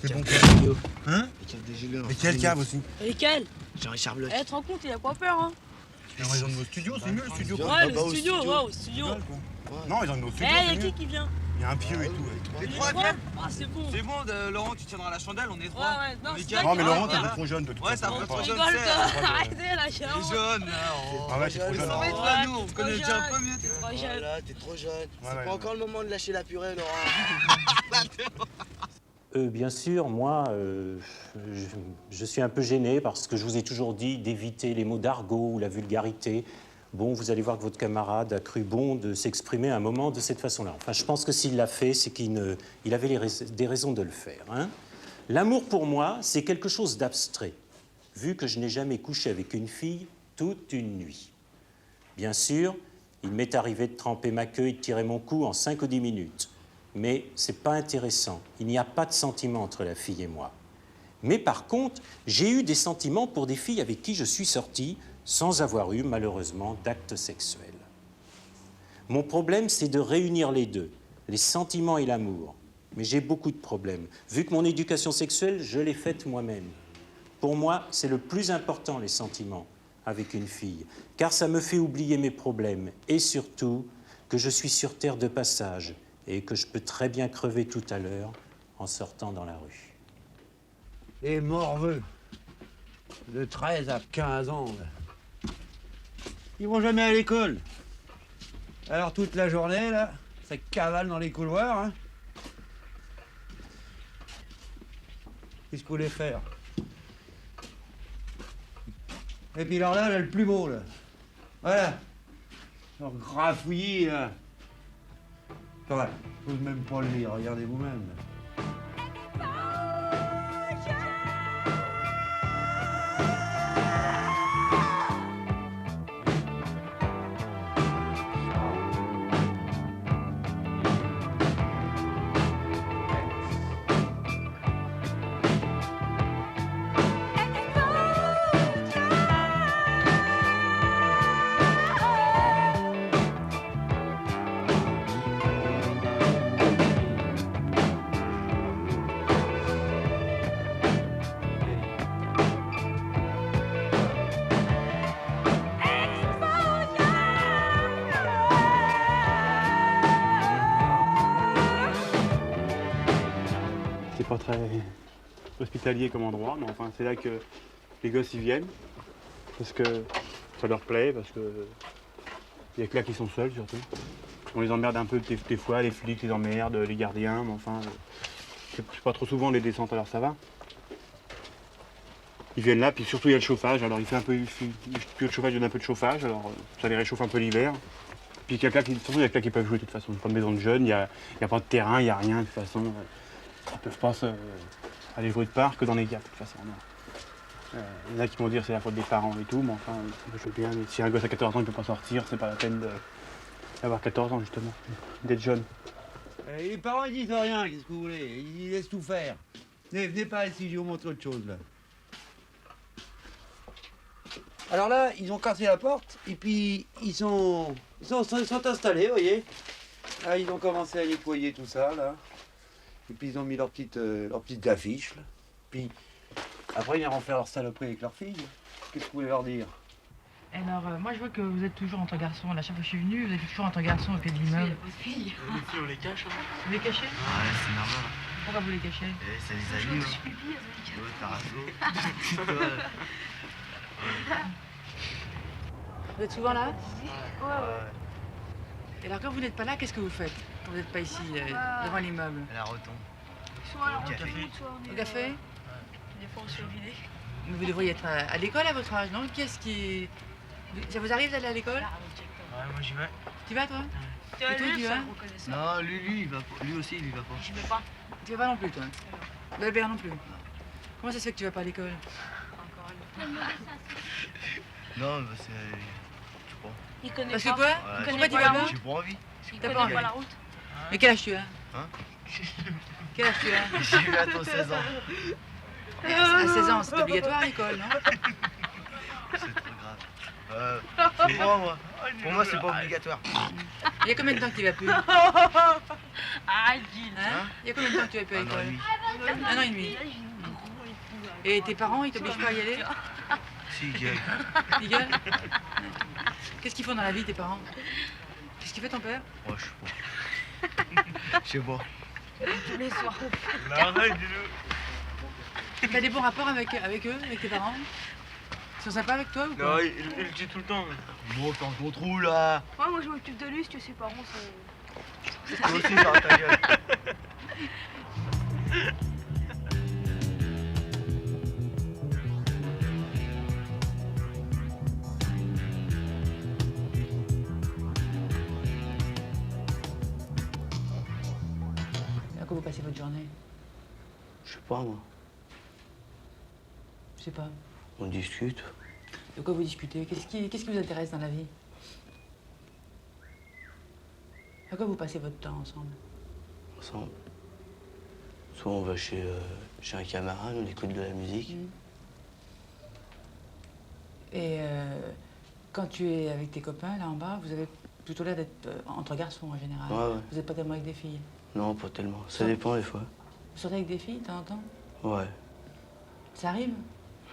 C'est bon Cave quoi? de Julio. Hein? Les caves de Julio. Mais quelle cave aussi? Lesquels? Jean-Richard Bloch. Eh, tu te rends compte, il a pas peur, hein? Ils ont raison de nos studios, c'est mieux le studio. Ouais, le studio, ouais, au studio. Non, ils ont nos Eh, studios. y'a c'est mieux. qui vient? Il y a un pieu et tout. ouais. Les trois, viens. Ah, c'est bon. C'est bon, Laurent, tu tiendras la chandelle, on est Ouais, trois. ouais, non, On est c'est quatre. Non, mais Laurent, d'accord. t'es un peu trop jeune de toute Ouais, façon. c'est un peu Tu trop jeune, rigoles, c'est. toi. Arrêtez, là, je suis Les vraiment- jeunes, là. Ah ouais, t'es trop jeune. Mais Laurent. toi, nous, on te connaît déjà un peu mieux. T'es trop jeune. Voilà, t'es trop jeune. Ouais, C'est ouais. pas encore le moment de lâcher la purée, Laurent. Bien sûr, moi, je suis un peu gêné parce que je vous ai toujours dit d'éviter les mots d'argot ou la vulgarité. Bon, vous allez voir que votre camarade a cru bon de s'exprimer à un moment de cette façon-là. Enfin, je pense que s'il l'a fait, c'est qu'il avait des raisons de le faire. Hein. L'amour, pour moi, c'est quelque chose d'abstrait, vu que je n'ai jamais couché avec une fille toute une nuit. Bien sûr, il m'est arrivé de tremper ma queue et de tirer mon cou en 5 ou 10 minutes. Mais ce n'est pas intéressant. Il n'y a pas de sentiment entre la fille et moi. Mais par contre, j'ai eu des sentiments pour des filles avec qui je suis sorti sans avoir eu, malheureusement, d'actes sexuels. Mon problème, c'est de réunir les deux, les sentiments et l'amour. Mais j'ai beaucoup de problèmes. Vu que mon éducation sexuelle, je l'ai faite moi-même. Pour moi, c'est le plus important, les sentiments, avec une fille, car ça me fait oublier mes problèmes et surtout que je suis sur terre de passage et que je peux très bien crever tout à l'heure en sortant dans la rue. Les morveux, de 13 à 15 ans, là. Ils vont jamais à l'école. Alors toute la journée, là, ça cavale dans les couloirs, hein. Qu'est-ce que vous voulez faire? Et puis alors là, le plus beau, là. Voilà. Leur grafouillis, là. Voilà, je n'ose même pas le lire, regardez vous-même. très hospitalier comme endroit, mais enfin, c'est là que les gosses y viennent, parce que ça leur plaît, parce que il y a que là qu'ils sont seuls, surtout. On les emmerde un peu des fois, les flics les emmerdent, les gardiens, mais enfin, c'est pas trop souvent les descentes, alors ça va. Ils viennent là, puis surtout il y a le chauffage, alors il fait un peu, plus de chauffage, il donne un peu de chauffage, alors ça les réchauffe un peu l'hiver. Puis il y a que là qui peuvent jouer de toute façon, pas de maison de jeunes, il n'y a pas de terrain, il n'y a rien, de toute façon. Ils peuvent pas aller jouer de part que dans les gaps, de toute façon. Il y en a qui vont dire c'est la faute des parents et tout, mais enfin, je veux bien, mais si un gosse à 14 ans ne peut pas sortir, c'est pas la peine d'avoir 14 ans justement, d'être jeune. Les parents ils disent rien, qu'est-ce que vous voulez? Ils laissent tout faire. Venez pas ici, je vais vous montrer autre chose là. Alors là, ils ont cassé la porte et puis ils sont installés, vous voyez. Là, ils ont commencé à nettoyer tout ça là. Et puis ils ont mis leurs petites affiches là. Puis après ils iront faire leur saloperie avec leurs filles. Qu'est-ce que vous voulez leur dire? Alors, moi je vois que vous êtes toujours entre garçons. La chaque fois que je suis venue, vous êtes toujours entre garçons au pied de l'immeuble. Les filles, on les cache. Hein. Vous les cachez? Ouais, c'est normal. Pourquoi vous les cachez? C'est les amis. Ouais, Tarasso. Vous êtes souvent là? Ouais. Et alors quand vous n'êtes pas là, qu'est-ce que vous faites? Quand vous n'êtes pas ici, devant l'immeuble? À la rotonde. Soit à la Au café. soit Au café? Des fois on se fait vider. Mais vous devriez être à l'école à votre âge, non? Qu'est-ce qui... Ça vous arrive d'aller à l'école? Ouais, moi j'y vais. Tu vas toi? Tu Et toi, tu vas? Non, lui, il va pas. Lui aussi, il y va pas. Je vais pas. Tu vas pas non plus toi? Bébert non plus. Comment ça se fait que tu vas pas à l'école? Non, bah c'est. Je sais pas. Il connaît Parce pas. que quoi? Il Pourquoi connaît tu pas vas la pas? route. J'ai pas envie. Il T'as pas connaît envie. pas la route. Mais quel âge tu as? Hein? Quel âge tu as? J'ai bientôt 16 ans. À 16 ans, c'est obligatoire à l'école, non? C'est trop grave. Pour moi, c'est pas obligatoire. Il y a combien de temps que tu vas plus? Ah, Gilles. Hein? Il y a combien de temps que tu vas plus à Un an et l'école? demi. 1 an et demi. Et tes parents, ils t'obligent pas à y aller? Si, il gueule. Ils gueulent? Qu'est-ce qu'ils font dans la vie, tes parents? Qu'est-ce qu'il fait ton père? Ouais, je sais pas. Je sais pas. Tous les soirs. Arrête, dis-le. T'as des bons rapports avec eux, avec tes parents? Ils sont sympas avec toi ou Non, quoi? il le dit tout le temps. Bon, t'en ton trou là. Ouais, moi je m'occupe de lui, si tu sais, ses parents sont. Toi aussi, par ta gueule. À quoi vous passez votre journée? Je sais pas, moi. Je sais pas. On discute. De quoi vous discutez? Qu'est-ce qui vous intéresse dans la vie? À quoi vous passez votre temps ensemble? Ensemble. Soit on va chez un camarade, on écoute de la musique. Et quand tu es avec tes copains, là en bas, vous avez plutôt l'air d'être entre garçons en général. Ouais. Vous n'êtes pas tellement avec des filles. Non, pas tellement. Ça dépend des fois. Vous sortez avec des filles de temps en temps? Ouais. Ça arrive?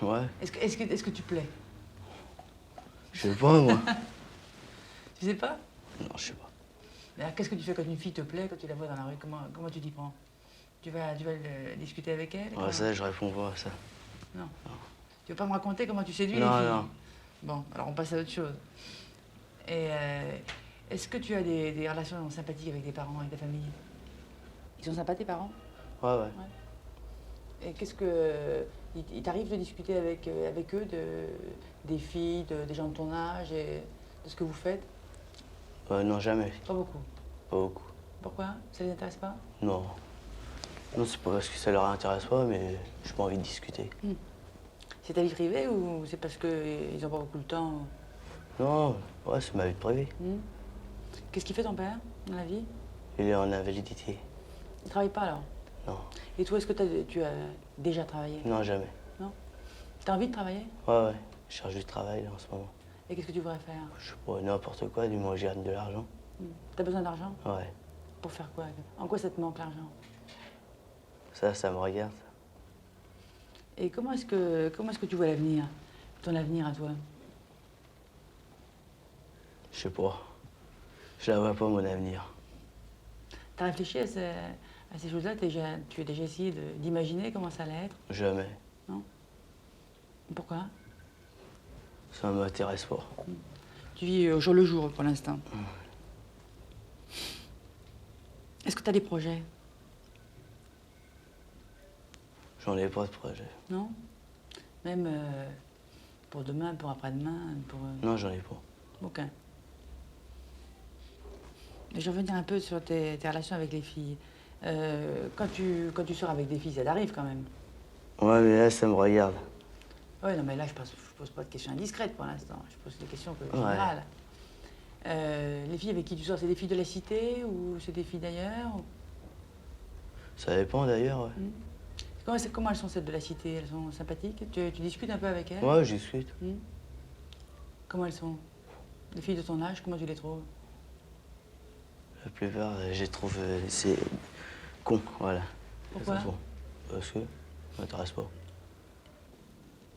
Ouais. Est-ce que tu plais? Je sais pas, moi. Tu sais pas? Non, je sais pas. Mais alors, qu'est-ce que tu fais quand une fille te plaît, quand tu la vois dans la rue? Comment tu t'y prends? Tu vas discuter avec elle? Ouais, ça, je réponds pas à ça. Non. Tu veux pas me raconter comment tu séduis Non, les filles? non. Bon, alors on passe à autre chose. Et est-ce que tu as des relations sympathiques avec tes parents, avec ta famille? Ils sont sympas tes parents? Ouais. Et qu'est-ce que... Il t'arrive de discuter avec eux des filles, des gens de ton âge et de ce que vous faites? Non, jamais. Pas beaucoup. Pas beaucoup. Pourquoi? Ça les intéresse pas? Non. Non, c'est pas parce que ça leur intéresse pas, mais j'ai pas envie de discuter. C'est ta vie privée ou c'est parce qu'ils ont pas beaucoup le temps? Non, ouais, c'est ma vie privée. Qu'est-ce qu'il fait ton père dans la vie? Il est en invalidité. Il travaille pas alors? Non. Et toi, est-ce que tu as déjà travaillé? Non, jamais. Non? T'as envie de travailler? Ouais. Je cherche du travail là en ce moment. Et qu'est-ce que tu voudrais faire? Je sais pas, n'importe quoi, du moins je gagne de l'argent. T'as besoin d'argent? Ouais. Pour faire quoi? En quoi ça te manque l'argent? Ça me regarde. Et comment est-ce que tu vois l'avenir? Ton avenir à toi? Je sais pas. Je la vois pas, mon avenir. T'as réfléchi À ces choses-là, tu as déjà essayé d'imaginer comment ça allait être? Jamais. Non? Pourquoi? Ça ne m'intéresse pas. Tu vis au jour le jour pour l'instant. Est-ce que tu as des projets? J'en ai pas de projet. Non? Même pour demain, pour après-demain, pour... Non, j'en ai pas. Aucun. Mais je vais revenir un peu sur tes relations avec les filles. Quand tu sors avec des filles, ça t'arrive quand même? Ouais, mais là, ça me regarde. Oui, non, mais là, je pose pas de questions indiscrètes pour l'instant. Je pose des questions générales. Les filles avec qui tu sors, c'est des filles de la cité ou c'est des filles d'ailleurs? Ça dépend d'ailleurs, ouais. Comment elles sont, celles de la cité? Elles sont sympathiques? Tu discutes un peu avec elles? Ouais, je discute. Comment elles sont? Les filles de ton âge, comment tu les trouves? La plupart, je les trouve, c'est con, voilà. Pourquoi? Parce que ça m'intéresse pas.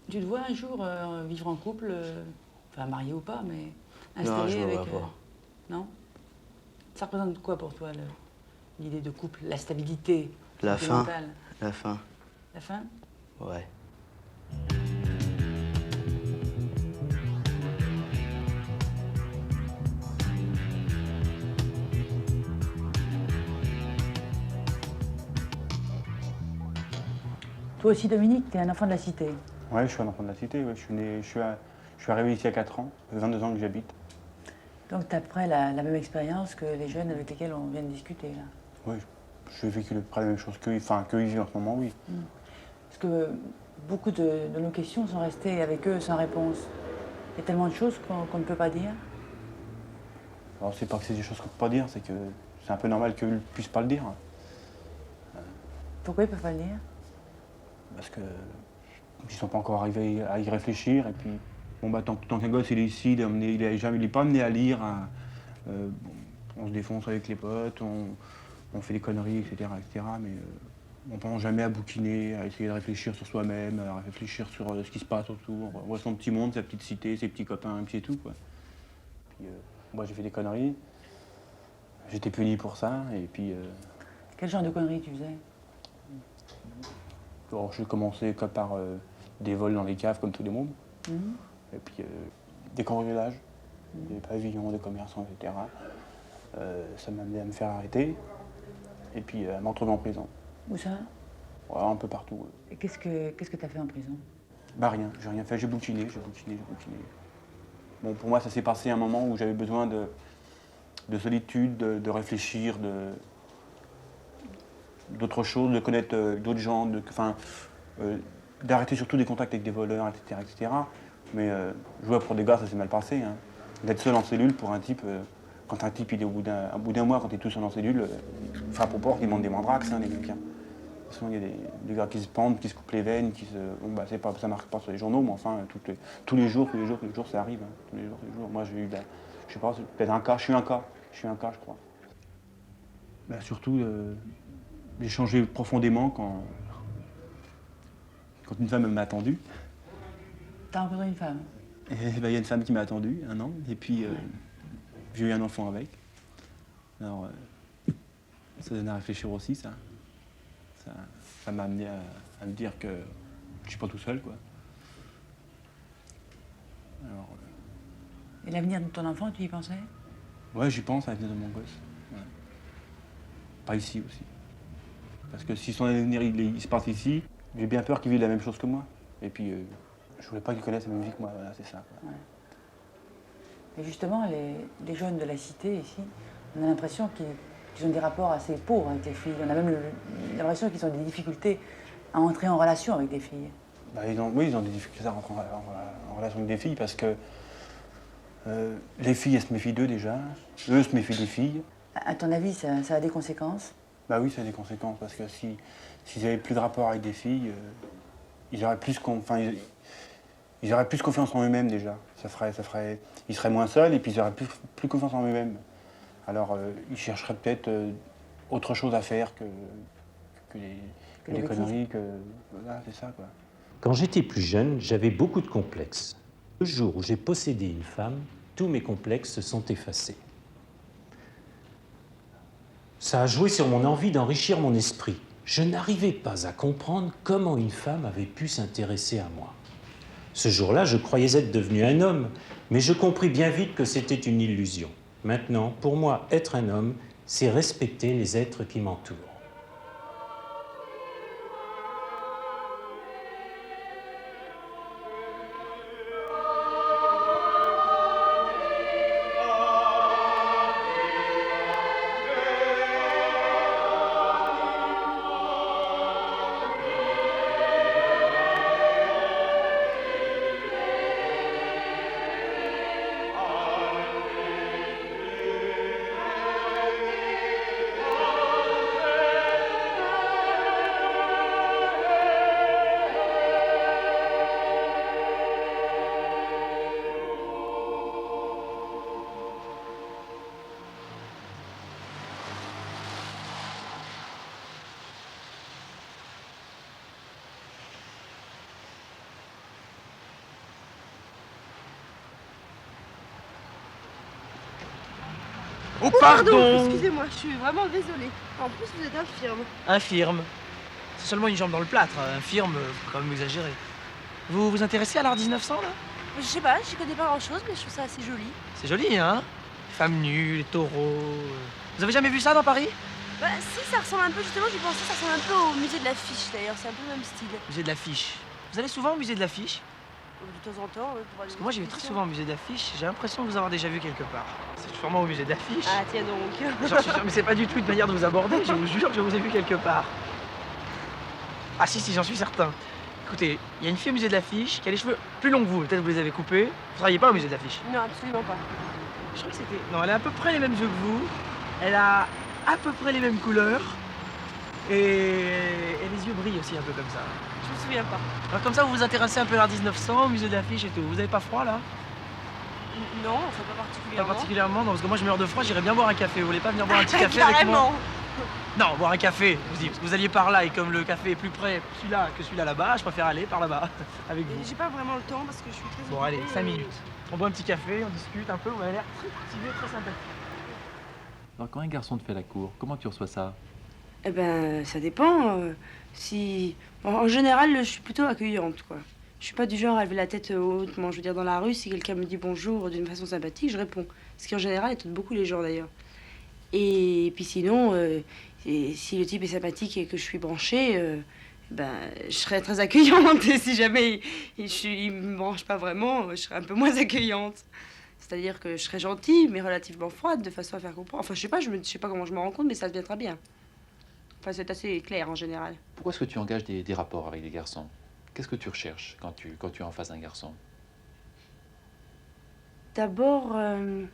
Tu te vois un jour vivre en couple, enfin marié ou pas, mais installé non, je me avec... vois pas. Non? Ça représente quoi pour toi, l'idée de couple, la stabilité La fin. sentimentale? La fin. La fin? Ouais. Toi aussi, Dominique, t'es un enfant de la cité. Ouais, je suis un enfant de la cité. Ouais. Je suis arrivé ici à 4 ans. Ça fait 22 ans que j'habite. Donc tu as après la même expérience que les jeunes avec lesquels on vient de discuter, là. Oui, j'ai vécu à peu près la même chose qu'eux vivent en ce moment, oui. Parce que beaucoup de nos questions sont restées avec eux sans réponse. Il y a tellement de choses qu'on ne peut pas dire. Alors c'est pas que c'est des choses qu'on ne peut pas dire, c'est que c'est un peu normal qu'eux ne puissent pas le dire. Pourquoi ils ne peuvent pas le dire? Parce qu'ils ne sont pas encore arrivés à y réfléchir. Et puis, bon, bah, tant qu'un gosse il est ici, il n'est pas amené à lire. On se défonce avec les potes, on fait des conneries, etc. Mais on ne pense jamais à bouquiner, à essayer de réfléchir sur soi-même, à réfléchir sur ce qui se passe autour. On voit son petit monde, sa petite cité, ses petits copains, et puis c'est tout, quoi. Puis, moi, j'ai fait des conneries. J'étais puni pour ça, et puis... Quel genre de conneries tu faisais? Alors, j'ai commencé comme par des vols dans les caves, comme tout le monde. Et puis, des cambriolages, des pavillons, des commerçants, etc. Ça m'a amené à me faire arrêter. Et puis, à m'entretenir en prison. Où ça? Ouais, un peu partout. Et qu'est-ce que tu as fait en prison? Bah rien, j'ai rien fait, j'ai bouquiné. Bon, pour moi, ça s'est passé à un moment où j'avais besoin de solitude, de réfléchir, d'autres choses, de connaître d'autres gens, d'arrêter surtout des contacts avec des voleurs, etc. Mais jouer pour des gars, ça s'est mal passé. Hein. D'être seul en cellule pour un type, quand un type il est au bout d'un mois, quand il est tout seul en cellule, il frappe aux portes, il demande des mandrax, hein, les mecs. Hein. De toute façon, il y a des gars qui se pendent, qui se coupent les veines, ça marque pas sur les journaux, mais enfin, tous les jours, ça arrive. Hein. Tous les jours. Moi, j'ai eu, je sais pas, peut-être un cas, je suis un cas, je crois. Bah, surtout, j'ai changé profondément quand une femme m'a attendu. T'as rencontré une femme? Il y a une femme qui m'a attendu 1 an, et puis j'ai eu un enfant avec. Alors, ça donne à réfléchir aussi, ça. Ça m'a amené à me dire que je suis pas tout seul, quoi. Alors, Et l'avenir de ton enfant, tu y pensais? Ouais, j'y pense, à l'avenir de mon gosse. Ouais. Pas ici aussi. Parce que si son avenir il se passe ici, j'ai bien peur qu'il vive la même chose que moi. Et puis, je voulais pas qu'il connaisse la même vie que moi, voilà, c'est ça. Quoi. Ouais. Et justement, les jeunes de la cité ici, on a l'impression qu'ils ont des rapports assez pauvres avec les filles. On a même l'impression qu'ils ont des difficultés à entrer en relation avec des filles. Bah, ils ont des difficultés à rentrer en relation avec des filles parce que les filles, elles se méfient d'eux déjà. Eux se méfient des filles. À ton avis, ça a des conséquences? Bah oui, ça a des conséquences parce que s'ils avaient plus de rapport avec des filles, ils auraient plus confiance en eux-mêmes déjà. Ils seraient moins seuls et puis ils auraient plus confiance en eux-mêmes. Alors ils chercheraient peut-être autre chose à faire que des conneries, voilà, c'est ça, quoi. Quand j'étais plus jeune, j'avais beaucoup de complexes. Le jour où j'ai possédé une femme, tous mes complexes se sont effacés. Ça a joué sur mon envie d'enrichir mon esprit. Je n'arrivais pas à comprendre comment une femme avait pu s'intéresser à moi. Ce jour-là, je croyais être devenu un homme, mais je compris bien vite que c'était une illusion. Maintenant, pour moi, être un homme, c'est respecter les êtres qui m'entourent. Oh, pardon. Excusez-moi, je suis vraiment désolée. En plus, vous êtes infirme. Infirme. C'est seulement une jambe dans le plâtre. Infirme, faut quand même exagérer. Vous vous intéressez à l'art 1900, là? Je sais pas, j'y connais pas grand-chose, mais je trouve ça assez joli. C'est joli, hein? Les femmes nues, les taureaux. Vous avez jamais vu ça dans Paris? Bah si, ça ressemble un peu, justement, j'y pensais, ça ressemble un peu au musée de l'affiche, d'ailleurs. C'est un peu le même style. Musée de l'affiche. Vous allez souvent au musée de l'affiche? De temps en temps, pour aller. Parce que moi, j'y vais très souvent au musée d'affiche. J'ai l'impression de vous avoir déjà vu quelque part. C'est sûrement au musée d'affiche. Ah, tiens donc. J'en suis sûr, mais c'est pas du tout une manière de vous aborder. Je vous jure que je vous ai vu quelque part. Ah si, j'en suis certain. Écoutez, il y a une fille au musée de l'affiche qui a les cheveux plus longs que vous. Peut-être que vous les avez coupés. Vous travaillez pas au musée de l'affiche? Non, absolument pas. Je crois que c'était... Non, elle a à peu près les mêmes yeux que vous. Elle a à peu près les mêmes couleurs. Et les yeux brillent aussi un peu comme ça. Je me souviens pas. Alors comme ça, vous vous intéressez un peu à l'art 1900, au musée de l'affiche et tout. Vous avez pas froid, là? Non, enfin pas particulièrement. Pas particulièrement, non, parce que moi je meurs de froid, j'irais bien boire un café. Vous voulez pas venir boire un petit café avec Carrément. moi? Non, boire un café, je vous dis, parce que vous alliez par là, et comme le café est plus près celui-là que celui-là là-bas, je préfère aller par là-bas, avec vous. J'ai pas vraiment le temps parce que je suis très Bon, occupée, allez, 5 minutes. On boit un petit café, on discute un peu, vous avez l'air très cultivé, très sympathique. Alors quand un garçon te fait la cour, comment tu reçois ça? Eh ben, ça dépend. Si... En général, je suis plutôt accueillante, quoi. Je suis pas du genre à lever la tête hautement. Je veux dire, dans la rue, si quelqu'un me dit bonjour d'une façon sympathique, je réponds. Ce qui, en général, étonne beaucoup les gens, d'ailleurs. Et puis sinon, si le type est sympathique et que je suis branchée, ben, je serais très accueillante. Et si jamais il me branche pas vraiment, je serais un peu moins accueillante. C'est-à-dire que je serais gentille, mais relativement froide, de façon à faire comprendre. Enfin, je sais pas comment je me rends compte, mais ça se vient très bien. Enfin, c'est assez clair en général. Pourquoi est-ce que tu engages des rapports avec des garçons? Qu'est-ce que tu recherches quand tu es en face d'un garçon? D'abord un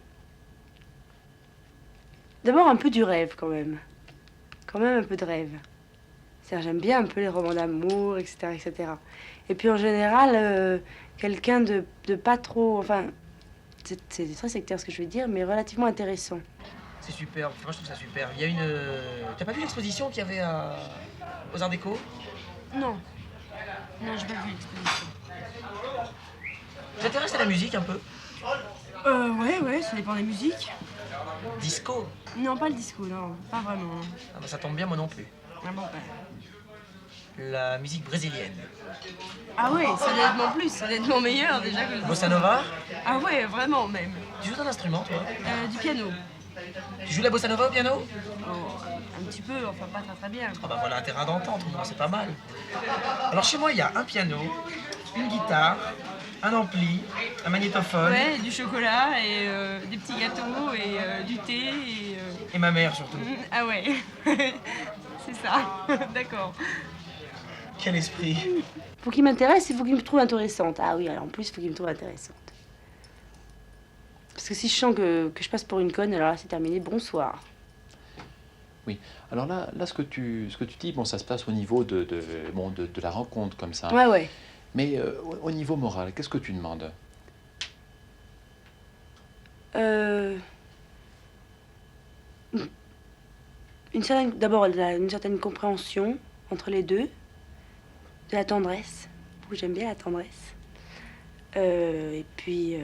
peu du rêve, quand même. Quand même un peu de rêve. C'est-à-dire, j'aime bien un peu les romans d'amour, etc., etc. Et puis, en général, quelqu'un de pas trop... Enfin, c'est très sectaire ce que je vais dire, mais relativement intéressant. C'est super, moi je trouve ça super. Il y a une... T'as pas vu l'exposition qu'il y avait aux Arts Déco? Non. Non, j'ai pas vu l'exposition. Tu t'intéresses à la musique un peu? Ouais, ça dépend des musiques. Disco? Non, pas le disco, non, pas vraiment. Ah bah ça tombe bien, moi non plus. Vraiment pas. La musique brésilienne. Ah ouais, ça doit être mon plus, ça doit être mon meilleur déjà que le disco. Bossa Nova? Ah ouais, vraiment même. Tu joues un instrument, toi? Du piano. Tu joues la bossa nova au piano? Oh, un petit peu, enfin pas très bien. Ah bah voilà un terrain d'entente, c'est pas mal. Alors chez moi, il y a un piano, une guitare, un ampli, un magnétophone. Ouais, du chocolat et des petits gâteaux et du thé et ma mère surtout. Ah ouais, c'est ça, d'accord. Quel esprit. Faut qu'il m'intéresse, il faut qu'il me trouve intéressante. Ah oui, alors en plus, il faut qu'il me trouve intéressante. Parce que si je sens que je passe pour une conne, alors là, c'est terminé. Bonsoir. Oui. Alors là ce que tu dis, bon, ça se passe au niveau de la rencontre, comme ça. Ouais. Mais au niveau moral, qu'est-ce que tu demandes? D'abord, une certaine compréhension entre les deux. De la tendresse. J'aime bien la tendresse. Et puis...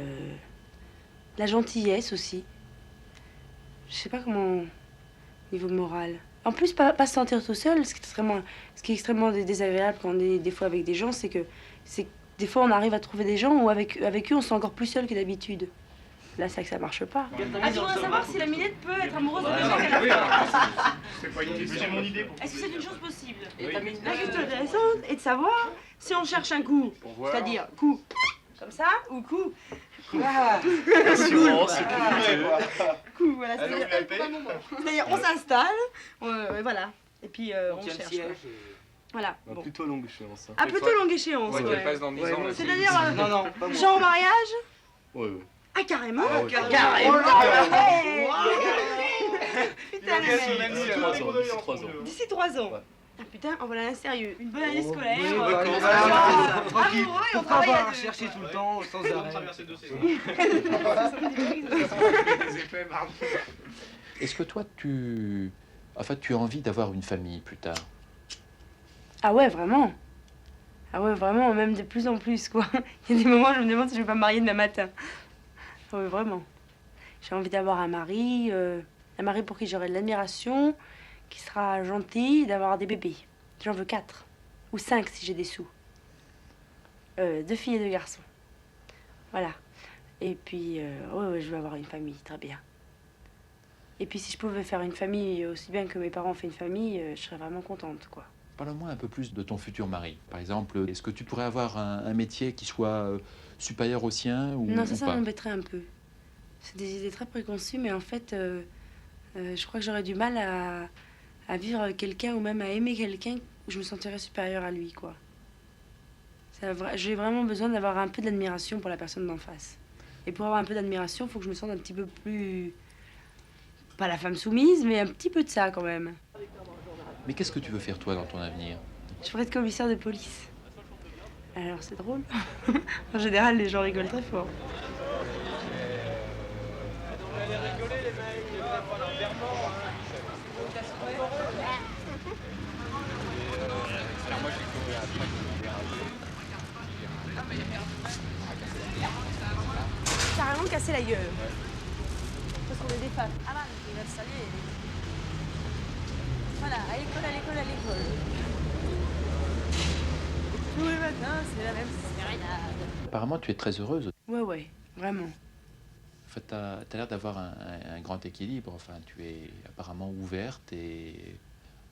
la gentillesse aussi. Je sais pas comment niveau moral. En plus, pas se sentir tout seul, ce qui est extrêmement désagréable quand on est des fois avec des gens, c'est que des fois on arrive à trouver des gens où avec eux on se sent encore plus seul que d'habitude. Là, c'est que ça marche pas. Ah, tu voudrais savoir si la Minette peut être amoureuse de des gens qu'elle a pas. C'est pas une idée, j'ai mon idée. Est-ce que c'est une chose possible? La question intéressante est de savoir si on cherche un coup, c'est-à-dire coup comme ça ou coup. Assurance, coup, voilà, c'est-à-dire on s'installe, voilà, et puis on cherche. Voilà. Bon. Plutôt longue échéance. Ah, plutôt longue échéance. Ouais. C'est-à-dire, genre au mariage? Ouais. Ah, carrément? Carrément. Putain, les mecs. D'ici 3 ans. D'ici 3 ans. Ah putain, en voilà un sérieux. Une bonne année scolaire. Tranquille. On Pourquoi travaille pas à deux. chercher tout le temps, sans arrêt. Est-ce que toi, tu as envie d'avoir une famille plus tard? Ah ouais, vraiment. Ah ouais, vraiment, même de plus en plus, quoi. Il y a des moments où je me demande si je vais pas me marier demain matin. Ah ouais, vraiment. J'ai envie d'avoir un mari pour qui j'aurai de l'admiration, qui sera gentil, d'avoir des bébés. J'en veux 4. Ou 5 si j'ai des sous. 2 filles et 2 garçons. Voilà. Et puis, ouais, je veux avoir une famille, très bien. Et puis si je pouvais faire une famille aussi bien que mes parents ont fait une famille, je serais vraiment contente, quoi. Parle-moi un peu plus de ton futur mari. Par exemple, est-ce que tu pourrais avoir un métier qui soit supérieur au sien ou Non, ou ça pas? m'embêterait un peu. C'est des idées très préconçues, mais en fait, je crois que j'aurais du mal à vivre avec quelqu'un ou même à aimer quelqu'un où je me sentirais supérieure à lui, quoi. J'ai vraiment besoin d'avoir un peu d'admiration pour la personne d'en face. Et pour avoir un peu d'admiration, il faut que je me sente un petit peu plus... Pas la femme soumise, mais un petit peu de ça, quand même. Mais qu'est-ce que tu veux faire, toi, dans ton avenir? Je pourrais être commissaire de police. Alors, c'est drôle. En général, les gens rigolent très fort. Carrément casser la gueule. Parce qu'on est des femmes. Ah là, il va se saluer. Voilà, à l'école. Tous les matins, c'est la même sérénade. Apparemment, tu es très heureuse. Ouais, vraiment. En fait, tu as l'air d'avoir un grand équilibre. Enfin, tu es apparemment ouverte et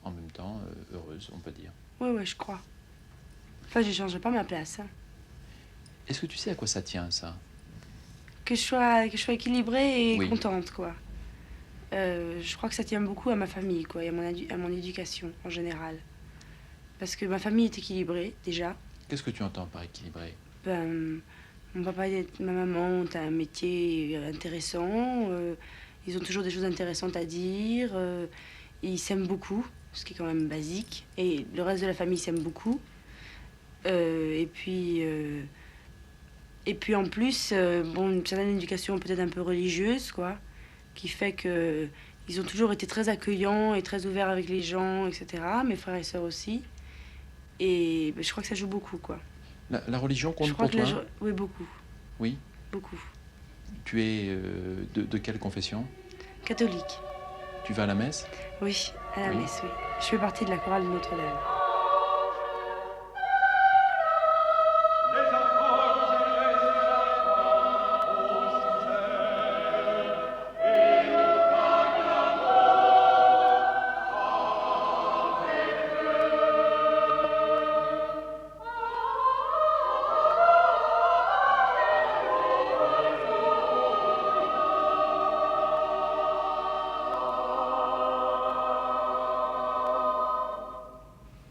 en même temps heureuse, on peut dire. Ouais, je crois. Enfin, je changerai pas ma place. Hein. Est-ce que tu sais à quoi ça tient, ça? Que je sois équilibrée et Oui. contente, quoi. Je crois que ça tient beaucoup à ma famille, quoi, et à mon éducation, en général. Parce que ma famille est équilibrée, déjà. Qu'est-ce que tu entends par équilibré? Ben, mon papa et ma maman ont un métier intéressant. Ils ont toujours des choses intéressantes à dire. Et ils s'aiment beaucoup, ce qui est quand même basique. Et le reste de la famille s'aime beaucoup. Et puis en plus, une certaine éducation peut-être un peu religieuse, quoi, qui fait que ils ont toujours été très accueillants et très ouverts avec les gens, etc. Mes frères et sœurs aussi. Et je crois que ça joue beaucoup, quoi. La religion compte Je crois pour que toi? oui, beaucoup. Oui. Beaucoup. Tu es de quelle confession? Catholique. Tu vas à la messe? Oui, à la Oui. messe, oui. Je fais partie de la chorale de Notre-Dame.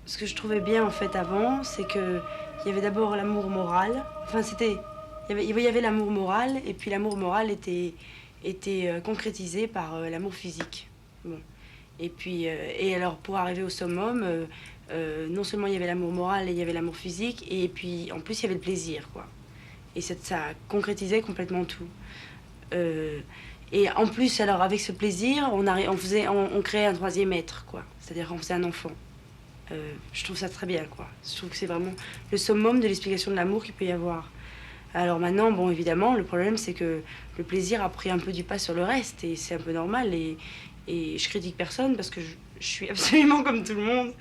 Ce que je trouvais bien en fait avant, c'est que il y avait d'abord l'amour moral. Enfin, il y avait l'amour moral, et puis l'amour moral était concrétisé par l'amour physique. Bon. Et puis, et alors pour arriver au summum, non seulement il y avait l'amour moral et il y avait l'amour physique, et puis en plus il y avait le plaisir, quoi. Et ça concrétisait complètement tout. Et en plus, alors avec ce plaisir, on créait un troisième être, quoi. C'est-à-dire qu'on faisait un enfant. Je trouve ça très bien, quoi. Je trouve que c'est vraiment le summum de l'explication de l'amour qu'il peut y avoir. Alors maintenant, bon, évidemment, le problème, c'est que le plaisir a pris un peu du pas sur le reste, et c'est un peu normal, et je critique personne, parce que je suis absolument comme tout le monde.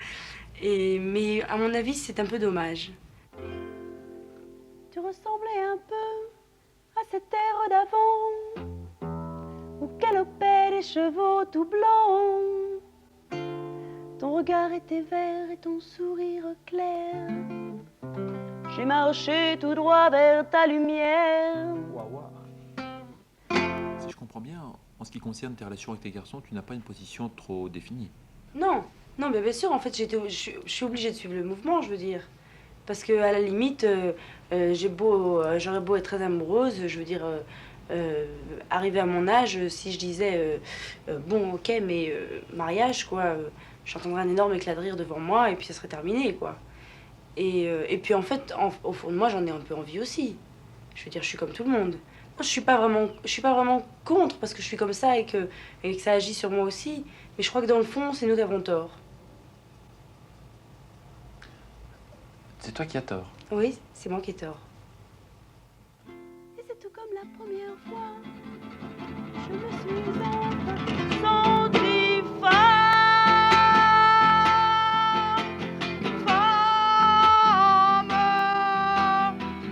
Mais à mon avis, c'est un peu dommage. Tu ressemblais un peu à cette terre d'avant, où galopaient les chevaux tout blancs. Ton regard était vert et ton sourire clair. J'ai marché tout droit vers ta lumière. Si je comprends bien, en ce qui concerne tes relations avec tes garçons, tu n'as pas une position trop définie. Non, non, mais bien sûr, en fait, je suis obligée de suivre le mouvement, je veux dire. Parce que à la limite, j'aurais beau être très amoureuse, je veux dire, arrivé à mon âge, si je disais, bon, ok, mais mariage, quoi, j'entendrais un énorme éclat de rire devant moi et puis ça serait terminé, quoi. Et puis en fait, au fond de moi, j'en ai un peu envie aussi. Je veux dire, je suis comme tout le monde. Je suis pas vraiment contre parce que je suis comme ça et que ça agit sur moi aussi. Mais je crois que dans le fond, c'est nous qui avons tort. C'est toi qui as tort. Oui, c'est moi qui ai tort. Et c'est tout comme la première fois. Je me suis enfin sentie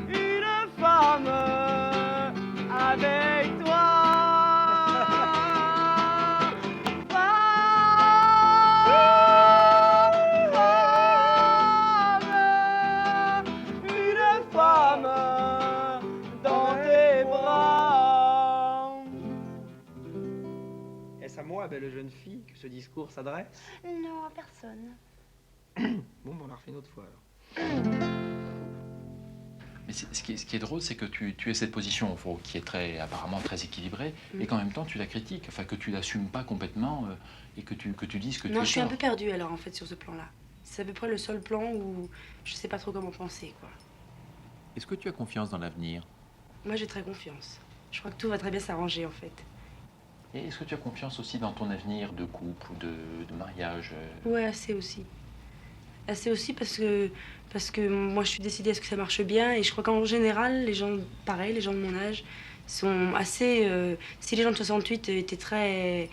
Une femme avec toi. Une femme dans tes bras. Est-ce à moi, belle jeune fille, que ce discours s'adresse? Non, à personne. Bon, on la refait une autre fois alors. Mais ce qui est drôle, c'est que tu as cette position, qui est apparemment très équilibrée, et qu'en même temps tu la critiques, enfin que tu l'assumes pas complètement, et que tu dises que tu Non, as je suis un tort. peu perdue alors en fait sur ce plan-là. C'est à peu près le seul plan où je sais pas trop comment penser, quoi. Est-ce que tu as confiance dans l'avenir? Moi, j'ai très confiance. Je crois que tout va très bien s'arranger en fait. Et est-ce que tu as confiance aussi dans ton avenir de couple ou de mariage? Ouais, assez aussi. Assez aussi parce que moi je suis décidée à ce que ça marche bien et je crois qu'en général les gens, pareil, les gens de mon âge sont assez... si les gens de 68 étaient très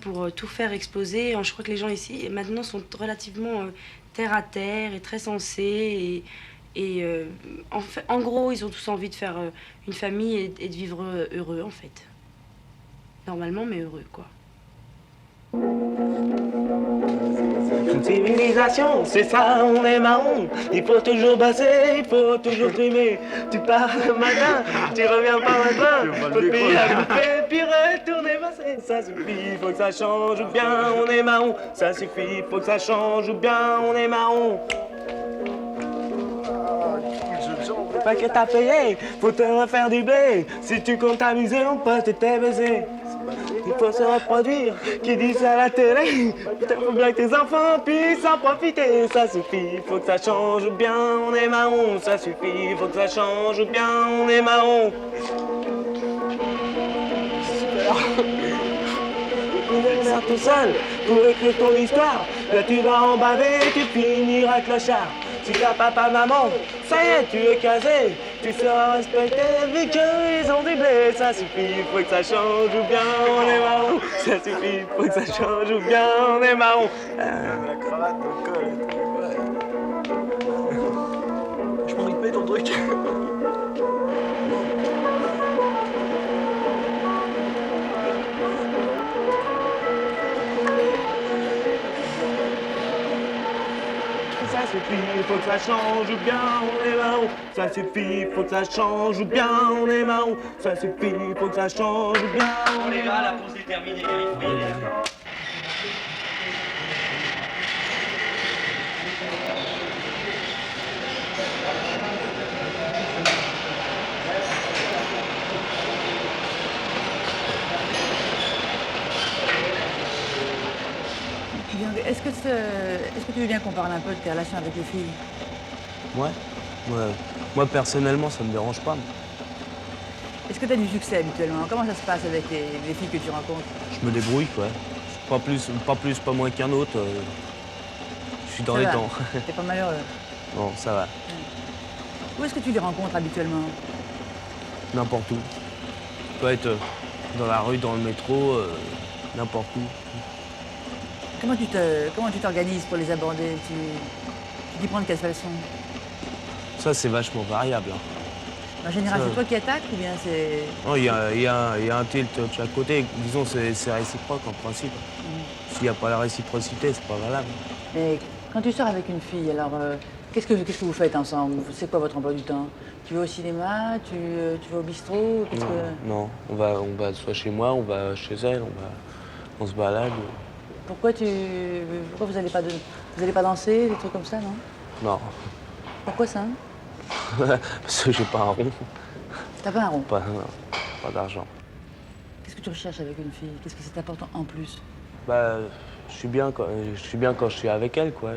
pour tout faire exploser, je crois que les gens ici maintenant sont relativement terre à terre et très sensés en gros ils ont tous envie de faire une famille et de vivre heureux en fait. Normalement mais heureux quoi. Une civilisation, c'est ça, on est marron. Il faut toujours bosser, il faut toujours trimer. Tu pars le matin, tu reviens pas matin. Faut te payer à bouffer, puis retourner bosser. Ça suffit, faut que ça change ou bien on est marron. Ça suffit, faut que ça change ou bien on est marron. Pas que t'as payé, faut te refaire du blé. Si tu comptes t'amuser, on peut te baiser. Il faut se reproduire, qui dit ça à la télé. Peut-être faut bien que tes enfants puissent en profiter. Ça suffit, faut que ça change ou bien on est marron. Ça suffit, faut que ça change ou bien on est marron. Tu es tout seul pour écrire ton histoire. Là tu vas en baver, tu finiras clochard. Si t'as papa, maman, ça y est, tu es casé. Tu seras respecté vu qu'ils ont du blé. Ça suffit, faut que ça change ou bien on est marron. Ça suffit, faut que ça change ou bien on est marron. La cravate, ton col. Je m'en rythmé ton truc. Ça suffit, faut que ça change ou bien on est marron. Ça suffit, faut que ça change ou bien on est marron. Ça suffit, faut que ça change ou bien on est marron. La pause est terminée, il faut y aller. Est-ce que tu veux bien qu'on parle un peu de tes relations avec les filles? Moi, personnellement, ça me dérange pas. Est-ce que tu as du succès habituellement? Comment ça se passe avec les filles que tu rencontres? Je me débrouille, quoi. Pas moins qu'un autre. Je suis dans les temps. T'es pas malheureux? Bon, ça va. Où est-ce que tu les rencontres habituellement? n'importe où. Ça peut être dans la rue, dans le métro, n'importe où. Comment tu t'organises pour les aborder? Tu t'y prends de quelle façon? Ça, c'est vachement variable. Hein. En général, Ça- c'est toi qui attaques ou bien c'est... Non, il y a un tilt de chaque côté. Disons, c'est réciproque en principe. S'il n'y a pas la réciprocité, c'est pas valable. Mais quand tu sors avec une fille, alors qu'est-ce que vous faites ensemble? C'est quoi votre emploi du temps? Tu vas au cinéma? Tu vas au bistrot? Qu'est-ce que... Non, on va soit chez moi, on va chez elle, on se balade. Pourquoi vous allez pas danser, des trucs comme ça, non? Non, Pourquoi ça? parce que j'ai pas un rond. T'as pas un rond? Pas d'argent. Qu'est-ce que tu recherches avec une fille? Qu'est-ce que c'est important en plus? Bah, je suis bien quand je suis avec elle, quoi.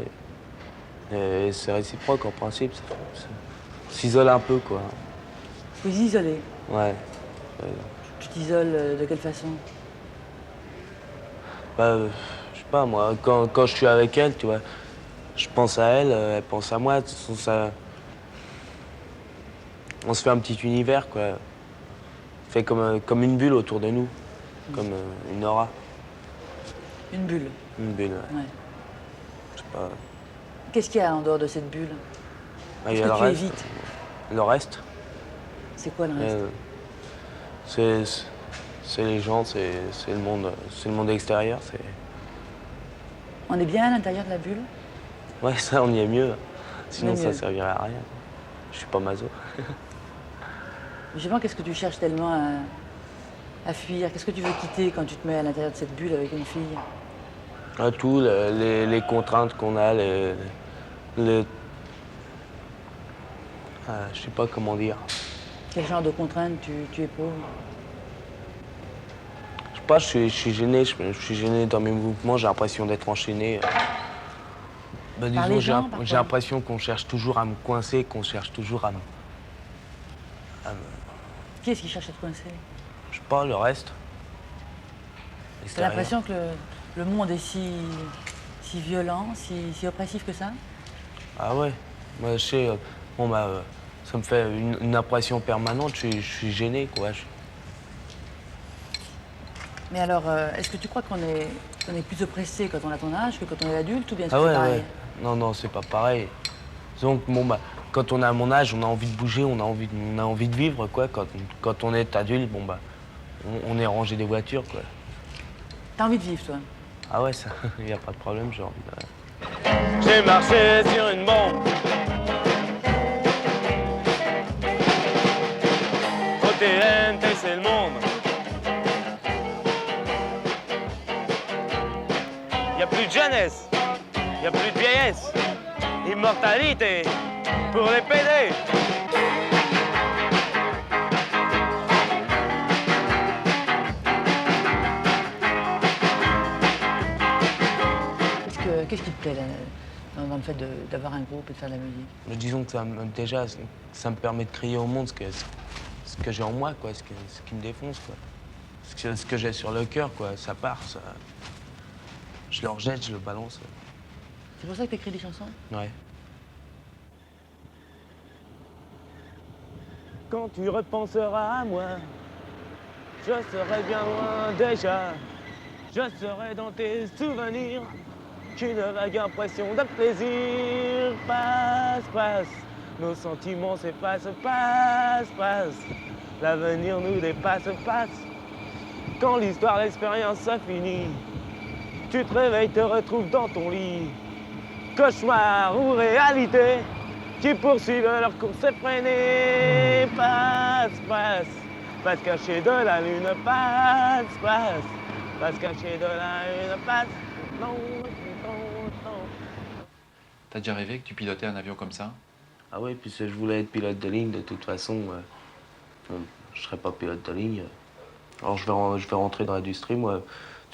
Et c'est réciproque en principe. On s'isole un peu, quoi. Vous vous isolez. Ouais. Tu t'isoles de quelle façon? Bah, je sais pas, moi, quand je suis avec elle, tu vois, je pense à elle, elle pense à moi. De toute façon, on se fait un petit univers, quoi. On fait comme une bulle autour de nous, comme une aura. Une bulle. Une bulle, ouais. Ouais. Je sais pas. Qu'est-ce qu'il y a en dehors de cette bulle? Ah, il y Qu'est-ce a que le tu reste. évites? Le reste, C'est quoi le reste? c'est les gens, c'est le monde extérieur. On est bien à l'intérieur de la bulle? Ouais, ça, on y est mieux. Sinon, On est ça mieux. servirait à rien. Je suis pas maso. Je sais pas, qu'est-ce que tu cherches tellement à fuir? Qu'est-ce que tu veux quitter quand tu te mets à l'intérieur de cette bulle avec une fille? Ah, tout, les contraintes qu'on a, je sais pas comment dire. Quel genre de contraintes tu éprouves? Je sais pas, je suis gêné, je suis gêné dans mes mouvements, j'ai l'impression d'être enchaîné. Bah, Par disons, les gens, par j'ai quoi? l'impression qu'on cherche toujours à me coincer, qu'on cherche toujours à me... Qui est-ce qui cherche à te coincer? Je sais pas, le reste. T'as L'extérieur. l'impression que le monde est si violent, si oppressif que ça? Ah ouais, moi je sais, bon bah, ça me fait une impression permanente, je suis gêné, quoi. Mais alors, est-ce que tu crois qu'on est plus oppressé quand on a ton âge que quand on est adulte ou bien est-ce Ah que ouais, c'est pareil? ouais. Non, c'est pas pareil. Donc, bon, bah, quand on a mon âge, on a envie de bouger, on a envie de vivre, quoi. Quand on est adulte, bon, bah, on est rangé des voitures, quoi. T'as envie de vivre, toi? Ah ouais, ça, y a pas de problème, j'ai envie de... J'ai marché sur une bombe. Au TNT, c'est le monde. Y a plus de jeunesse, y a plus de vieillesse. Immortalité pour les PD. Qu'est-ce qui te plaît là, dans le fait d'avoir un groupe et de faire de la musique? Mais disons que déjà, ça me permet de crier au monde ce que j'ai en moi, quoi, ce qui me défonce, quoi. Ce que j'ai sur le cœur, quoi, ça part, ça... Je le rejette, je le balance. C'est pour ça que t'écris des chansons? Ouais. Quand tu repenseras à moi, je serai bien loin déjà. Je serai dans tes souvenirs, qu'une vague impression de plaisir. Passe, nos sentiments s'effacent, passe. L'avenir nous dépasse, passe. Quand l'histoire, l'expérience a fini, tu te réveilles, te retrouves dans ton lit. Cauchemar ou réalité, qui poursuivent leur course effrénée. Passe caché de la lune, passe caché de la lune, passe. Non. T'as déjà rêvé que tu pilotais un avion comme ça? Ah oui, puis si je voulais être pilote de ligne, de toute façon, je serais pas pilote de ligne. Alors je vais rentrer dans l'industrie, moi. De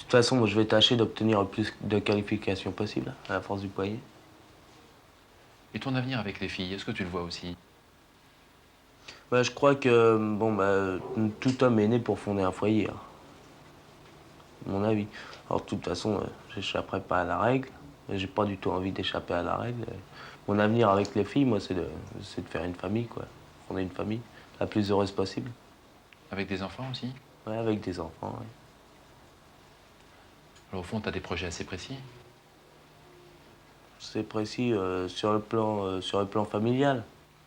toute façon, moi, je vais tâcher d'obtenir le plus de qualifications possible, à la force du poignet. Et ton avenir avec les filles, est-ce que tu le vois aussi? Bah, je crois que, bon, bah, tout homme est né pour fonder un foyer, hein. À mon avis. Alors, de toute façon, j'échapperai pas à la règle. J'ai pas du tout envie d'échapper à la règle. Mon avenir avec les filles, moi, c'est de faire une famille, quoi. Fonder une famille la plus heureuse possible. Avec des enfants aussi? Ouais, avec des enfants, ouais. Alors au fond, tu as des projets assez précis? C'est précis sur le plan familial.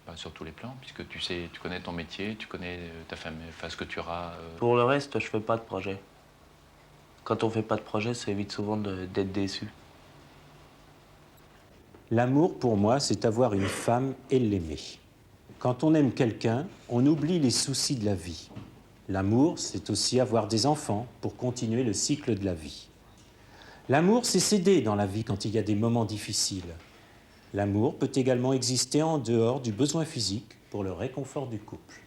Bah, sur tous les plans, puisque tu sais, tu connais ton métier, tu connais ta famille, enfin ce que tu auras. Pour le reste, je fais pas de projet. Quand on fait pas de projet, ça évite souvent d'être déçu. L'amour, pour moi, c'est avoir une femme et l'aimer. Quand on aime quelqu'un, on oublie les soucis de la vie. L'amour, c'est aussi avoir des enfants pour continuer le cycle de la vie. L'amour, c'est s'aider dans la vie quand il y a des moments difficiles. L'amour peut également exister en dehors du besoin physique pour le réconfort du couple.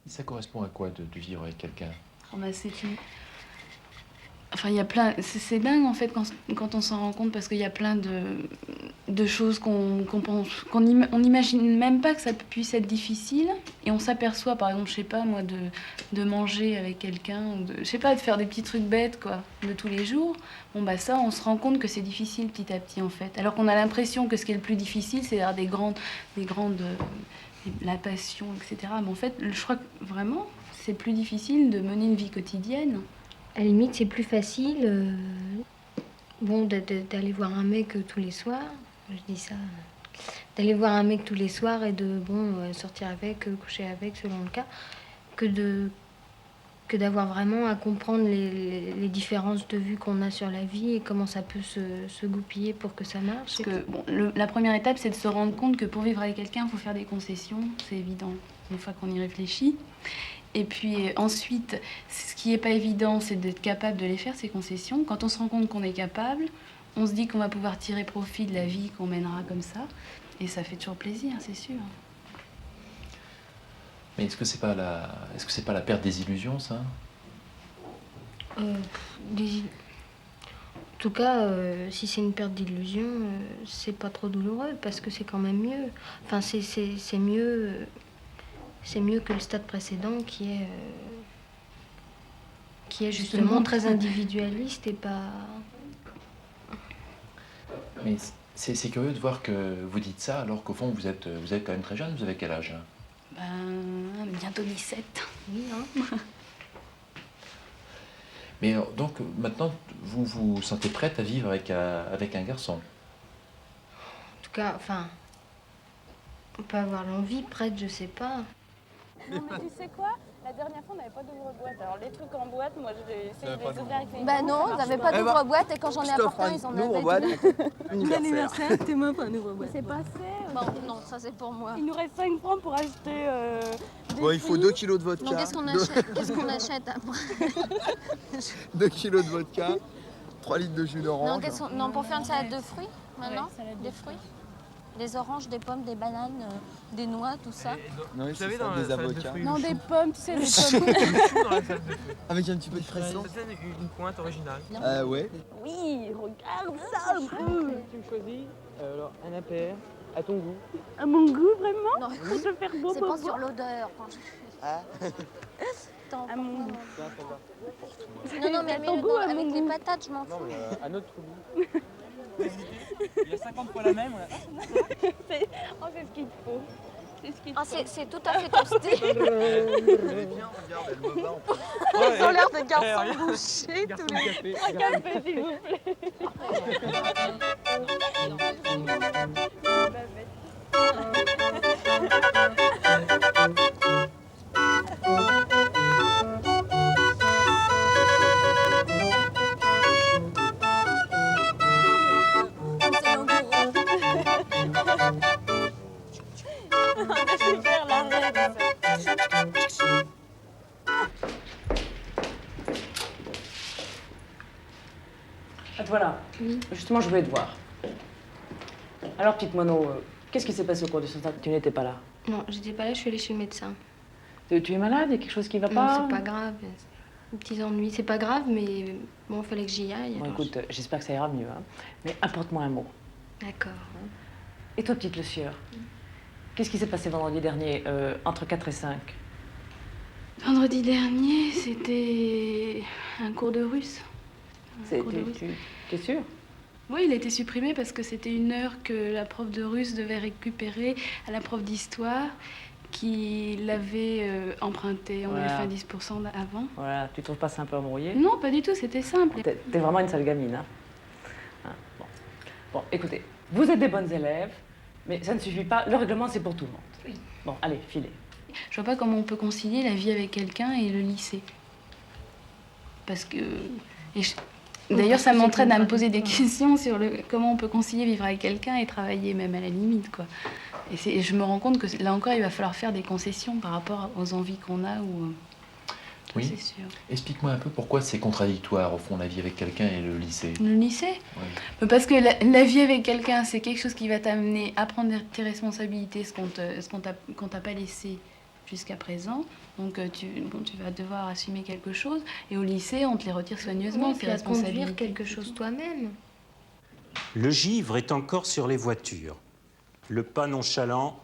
Ça correspond à quoi de vivre avec quelqu'un? Oh bah c'est une... Enfin, il y a plein... C'est dingue, en fait, quand on s'en rend compte, parce qu'il y a plein de choses qu'on pense... On n'imagine même pas que ça puisse être difficile. Et on s'aperçoit, par exemple, je sais pas, moi, de manger avec quelqu'un, ou je sais pas, de faire des petits trucs bêtes, quoi, de tous les jours. Bon, bah ça, on se rend compte que c'est difficile petit à petit, en fait. Alors qu'on a l'impression que ce qui est le plus difficile, c'est d'avoir des grandes... la passion, etc. Mais en fait, je crois que vraiment, c'est plus difficile de mener une vie quotidienne. À la limite, c'est plus facile d'aller voir un mec tous les soirs. Je dis ça. D'aller voir un mec tous les soirs et de sortir avec, coucher avec, selon le cas, que d'avoir vraiment à comprendre les différences de vue qu'on a sur la vie et comment ça peut se goupiller pour que ça marche. Parce que, bon, la première étape, c'est de se rendre compte que pour vivre avec quelqu'un, il faut faire des concessions. C'est évident, une fois qu'on y réfléchit. Et puis ensuite, ce qui n'est pas évident, c'est d'être capable de les faire, ces concessions. Quand on se rend compte qu'on est capable, on se dit qu'on va pouvoir tirer profit de la vie qu'on mènera comme ça. Et ça fait toujours plaisir, c'est sûr. Mais est-ce que c'est pas la perte des illusions, ça? En tout cas, si c'est une perte d'illusion, c'est pas trop douloureux parce que c'est quand même mieux. Enfin, c'est mieux. C'est mieux que le stade précédent qui est justement très individualiste et pas... Mais c'est curieux de voir que vous dites ça alors qu'au fond vous êtes quand même très jeune. Vous avez quel âge? Bientôt 17. Oui, hein. Mais donc maintenant vous vous sentez prête à vivre avec un garçon? En tout cas, enfin... On peut avoir l'envie, prête, je sais pas. Non, mais tu sais quoi? La dernière fois, on n'avait pas d'ouvre-boîte. Alors, les trucs en boîte, moi, j'ai essayé de les ouvrir avec les... Bah non, on n'avait pas d'ouvre-boîte et quand j'en ai apporté un, ils en avaient Bon anniversaire, t'es moi pas un ouvre-boîte. C'est passé. Bon, non, ça c'est pour moi. Il nous reste 5 francs pour acheter Bon, il faut 2 kilos de vodka. Donc qu'est-ce qu'on achète après? 2 kilos de vodka, 3 litres de jus d'orange. Non, pour faire une salade de fruits, maintenant, des fruits. Des oranges, des pommes, des bananes, des noix, tout ça. Non, vous savez, dans des avocats. Non, des pommes, tu sais, des pommes. Avec un petit peu de fraîcheur. Ça donne une pointe originale. Ouais. Oui, regarde ça un peu. Tu me choisis alors un impair à ton goût. À mon goût, vraiment? Non, On peut faire beau, c'est beau, pas beau. sur l'odeur. Quand je... Ah. À mon goût. Non, mais ton goût, à mon avec les goût. patates, je m'en fous. À notre goût. Il y a 50 fois la même. C'est ce qu'il faut. C'est ce qu'il faut. C'est tout à fait toasté. Elle est bien, regarde, elle me va en plus. Ils ont l'air de garçons bouchés tous les... Un café, s'il vous plaît. Ah, voilà. Justement, je voulais te voir. Alors, petite mono, qu'est-ce qui s'est passé au cours de ce temps? Tu n'étais pas là. Non, j'étais pas là, je suis allée chez le médecin. Tu es malade? Il y a quelque chose qui va Non, pas? c'est pas grave. Des petits ennuis. C'est pas grave, mais bon, il fallait que j'y aille. Bon, alors écoute, j'espère que ça ira mieux. Hein. Mais apporte-moi un mot. D'accord. Et toi, petite Le Sieur, qu'est-ce qui s'est passé vendredi dernier, entre 4 et 5? Vendredi dernier, c'était un cours de russe. T'es sûre? Oui, il a été supprimé parce que c'était une heure que la prof de russe devait récupérer à la prof d'histoire qui l'avait emprunté. On Voilà. avait fait un 10% avant. Voilà, tu trouves pas ça un peu embrouillé? Non, pas du tout, c'était simple. T'es vraiment une sale gamine, hein? Bon. Bon, écoutez, vous êtes des bonnes élèves, mais ça ne suffit pas. Le règlement, c'est pour tout le monde. Oui. Bon, allez, filez. Je vois pas comment on peut concilier la vie avec quelqu'un et le lycée. Parce que... D'ailleurs, ça m'entraîne à me poser des questions sur comment on peut concilier vivre avec quelqu'un et travailler, même à la limite, quoi. Et je me rends compte que là encore, il va falloir faire des concessions par rapport aux envies qu'on a. Oui. C'est sûr. Explique-moi un peu pourquoi c'est contradictoire, au fond, la vie avec quelqu'un et le lycée. Le lycée? Oui. Parce que la vie avec quelqu'un, c'est quelque chose qui va t'amener à prendre tes responsabilités, ce qu'on t'a pas laissé jusqu'à présent. Donc tu vas devoir assumer quelque chose. Et au lycée, on te les retire soigneusement, tes puis à conduire responsabilités. quelque chose toi-même. Le givre est encore sur les voitures. Le pas nonchalant,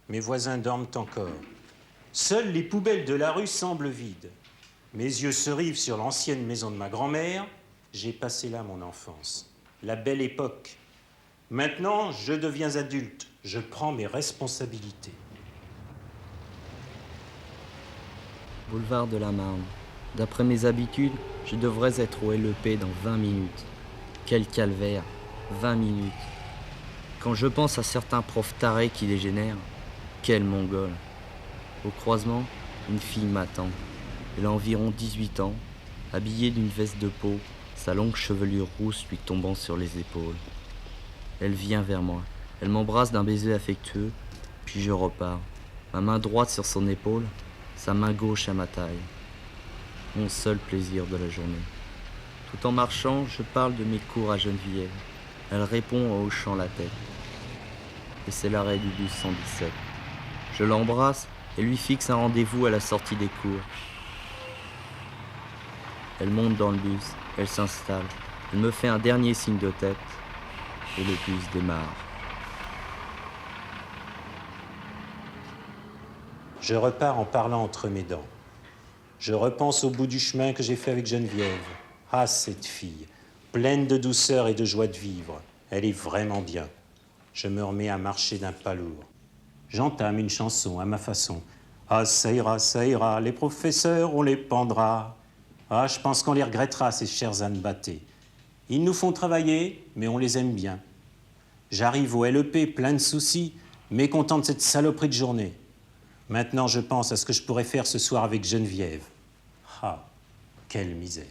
mes voisins dorment encore. Seules les poubelles de la rue semblent vides. Mes yeux se rivent sur l'ancienne maison de ma grand-mère. J'ai passé là mon enfance. La belle époque. Maintenant, je deviens adulte. Je prends mes responsabilités. Boulevard de la Marne. D'après mes habitudes, je devrais être au LEP dans 20 minutes. Quel calvaire, 20 minutes. Quand je pense à certains profs tarés qui les génèrent, quel mongol. Au croisement, une fille m'attend. Elle a environ 18 ans, habillée d'une veste de peau, sa longue chevelure rousse lui tombant sur les épaules. Elle vient vers moi, elle m'embrasse d'un baiser affectueux, puis je repars, ma main droite sur son épaule, sa main gauche à ma taille. Mon seul plaisir de la journée. Tout en marchant, je parle de mes cours à Geneviève. Elle répond en hochant la tête. Et c'est l'arrêt du bus 117. Je l'embrasse et lui fixe un rendez-vous à la sortie des cours. Elle monte dans le bus, elle s'installe. Elle me fait un dernier signe de tête et le bus démarre. Je repars en parlant entre mes dents. Je repense au bout du chemin que j'ai fait avec Geneviève. Ah, cette fille, pleine de douceur et de joie de vivre. Elle est vraiment bien. Je me remets à marcher d'un pas lourd. J'entame une chanson à ma façon. Ah, ça ira, les professeurs, on les pendra. Ah, je pense qu'on les regrettera, ces chers ânes battés. Ils nous font travailler, mais on les aime bien. J'arrive au LEP plein de soucis, mécontent de cette saloperie de journée. Maintenant, je pense à ce que je pourrais faire ce soir avec Geneviève. Ah, quelle misère.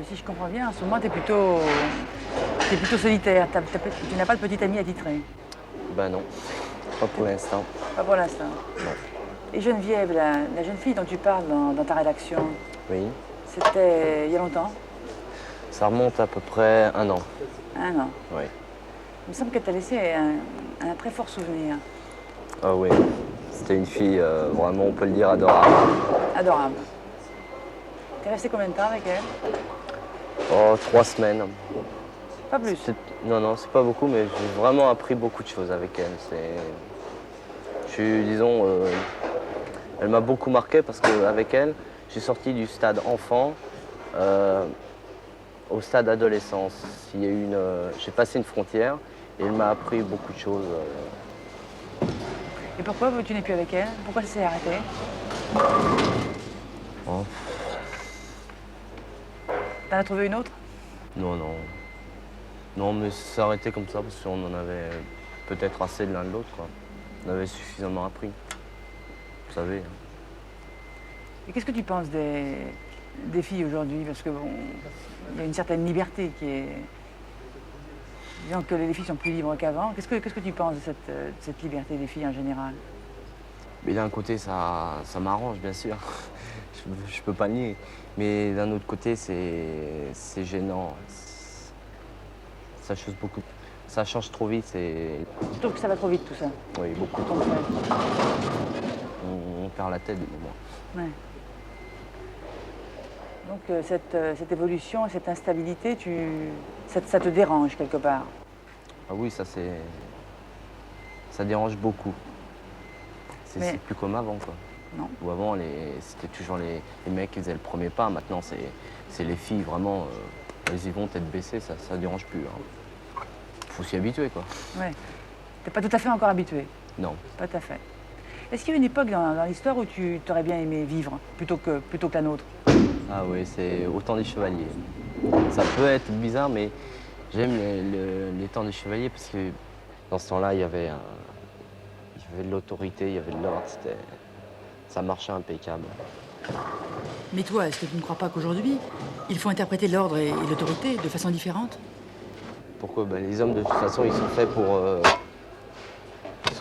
Si je comprends bien, en ce moment, t'es plutôt solitaire. Tu n'as pas de petite amie attitrée. Ben non, pas pour l'instant. Pas pour l'instant. Non. Et Geneviève, la jeune fille dont tu parles dans ta rédaction, Oui, c'était il y a longtemps? ça remonte à peu près 1 an. 1 an. Oui. Il me semble qu'elle t'a laissé un très fort souvenir. Ah oui, c'était une fille vraiment, on peut le dire, adorable. Adorable. T'es resté combien de temps avec elle? Oh, 3 semaines. Pas plus? Non, non, c'est pas beaucoup, mais j'ai vraiment appris beaucoup de choses avec elle. Disons, elle m'a beaucoup marqué parce qu'avec elle, j'ai sorti du stade enfant au stade adolescence. J'ai passé une frontière et elle m'a appris beaucoup de choses. Et pourquoi tu n'es plus avec elle? Pourquoi elle s'est arrêtée? Oh. T'en as trouvé une autre? Non, non. Non, mais ça s'arrêtait comme ça parce qu'on en avait peut-être assez de l'un de l'autre, quoi. On avait suffisamment appris. Vous savez. Et qu'est-ce que tu penses des filles aujourd'hui? Parce que bon, il y a une certaine liberté qui est... Disons que les filles sont plus libres qu'avant. Qu'est-ce que tu penses de cette liberté des filles en général? Mais d'un côté, ça m'arrange, bien sûr. Je peux pas nier. Mais d'un autre côté, c'est gênant. Ça change beaucoup. Ça change trop vite. Tu trouves que ça va trop vite, tout ça? Oui, beaucoup trop. On perd la tête, du moment. Ouais. Donc cette évolution, cette instabilité, ça te dérange quelque part? Ah oui, ça dérange beaucoup. C'est plus comme avant, quoi. Non. Ou avant, c'était toujours les mecs qui faisaient le premier pas. Maintenant, c'est les filles, vraiment, elles y vont tête baissée, ça dérange plus. Hein. Faut s'y habituer, quoi. Ouais. T'es pas tout à fait encore habitué? Non. Pas tout à fait. Est-ce qu'il y a une époque dans l'histoire où tu t'aurais bien aimé vivre plutôt que la nôtre? Ah oui, c'est au temps des chevaliers. Ça peut être bizarre, mais j'aime les temps des chevaliers parce que dans ce temps-là, il y avait de l'autorité, il y avait de l'ordre, ça marchait impeccable. Mais toi, est-ce que tu ne crois pas qu'aujourd'hui, il faut interpréter l'ordre et l'autorité de façon différente? Pourquoi? Les hommes, de toute façon, ils sont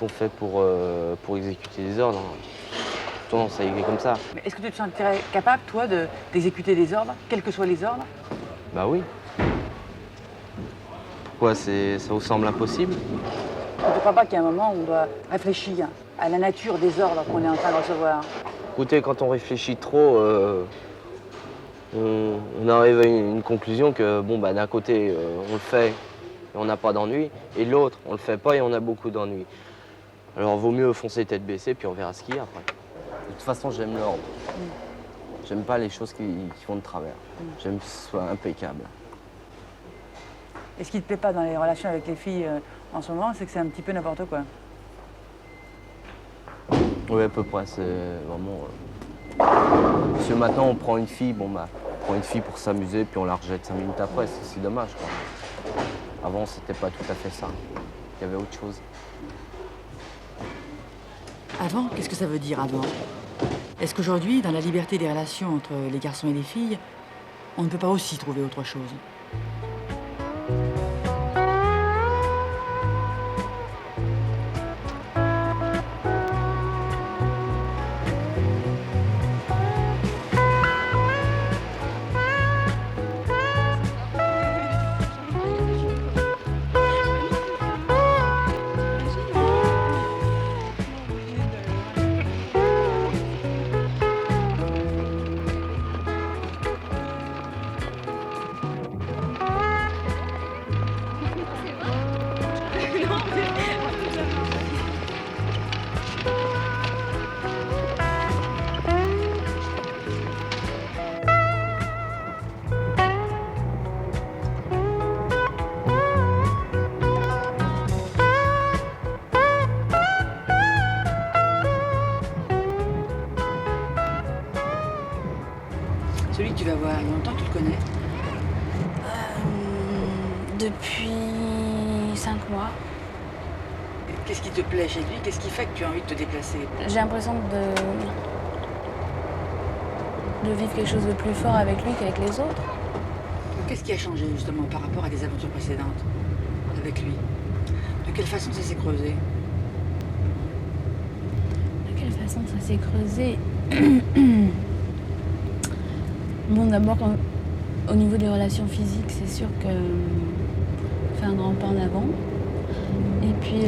faits pour exécuter des ordres. Tendance à y comme ça. Mais est-ce que tu te sentirais capable, toi, d'exécuter des ordres, quels que soient les ordres? Bah oui. Pourquoi? Ça vous semble impossible? Tu ne crois pas qu'il y a un moment où on doit réfléchir à la nature des ordres qu'on est en train de recevoir? Écoutez, quand on réfléchit trop, on arrive à une conclusion que, bon, d'un côté, on le fait et on n'a pas d'ennui, et l'autre, on le fait pas et on a beaucoup d'ennuis. Alors, vaut mieux foncer tête baissée, puis on verra ce qu'il y a après. De toute façon, j'aime l'ordre. J'aime pas les choses qui vont de travers. J'aime que ce soit impeccable. Et ce qui te plaît pas dans les relations avec les filles en ce moment, c'est que c'est un petit peu n'importe quoi. Oui, à peu près, c'est vraiment... Parce que maintenant, on prend une fille, on prend une fille pour s'amuser, puis on la rejette 5 minutes après, c'est dommage, quoi. Avant, c'était pas tout à fait ça. Il y avait autre chose. Avant, qu'est-ce que ça veut dire avant? Est-ce qu'aujourd'hui, dans la liberté des relations entre les garçons et les filles, on ne peut pas aussi trouver autre chose? Celui que tu vas voir, il y a longtemps que tu le connais? Depuis 5 mois. Qu'est-ce qui te plaît chez lui? Qu'est-ce qui fait que tu as envie de te déplacer? J'ai l'impression de vivre quelque chose de plus fort avec lui qu'avec les autres. Qu'est-ce qui a changé justement par rapport à des aventures précédentes avec lui? De quelle façon ça s'est creusé? De quelle façon ça s'est creusé? Bon, d'abord, au niveau des relations physiques, c'est sûr que fait un grand pas en avant. Et puis,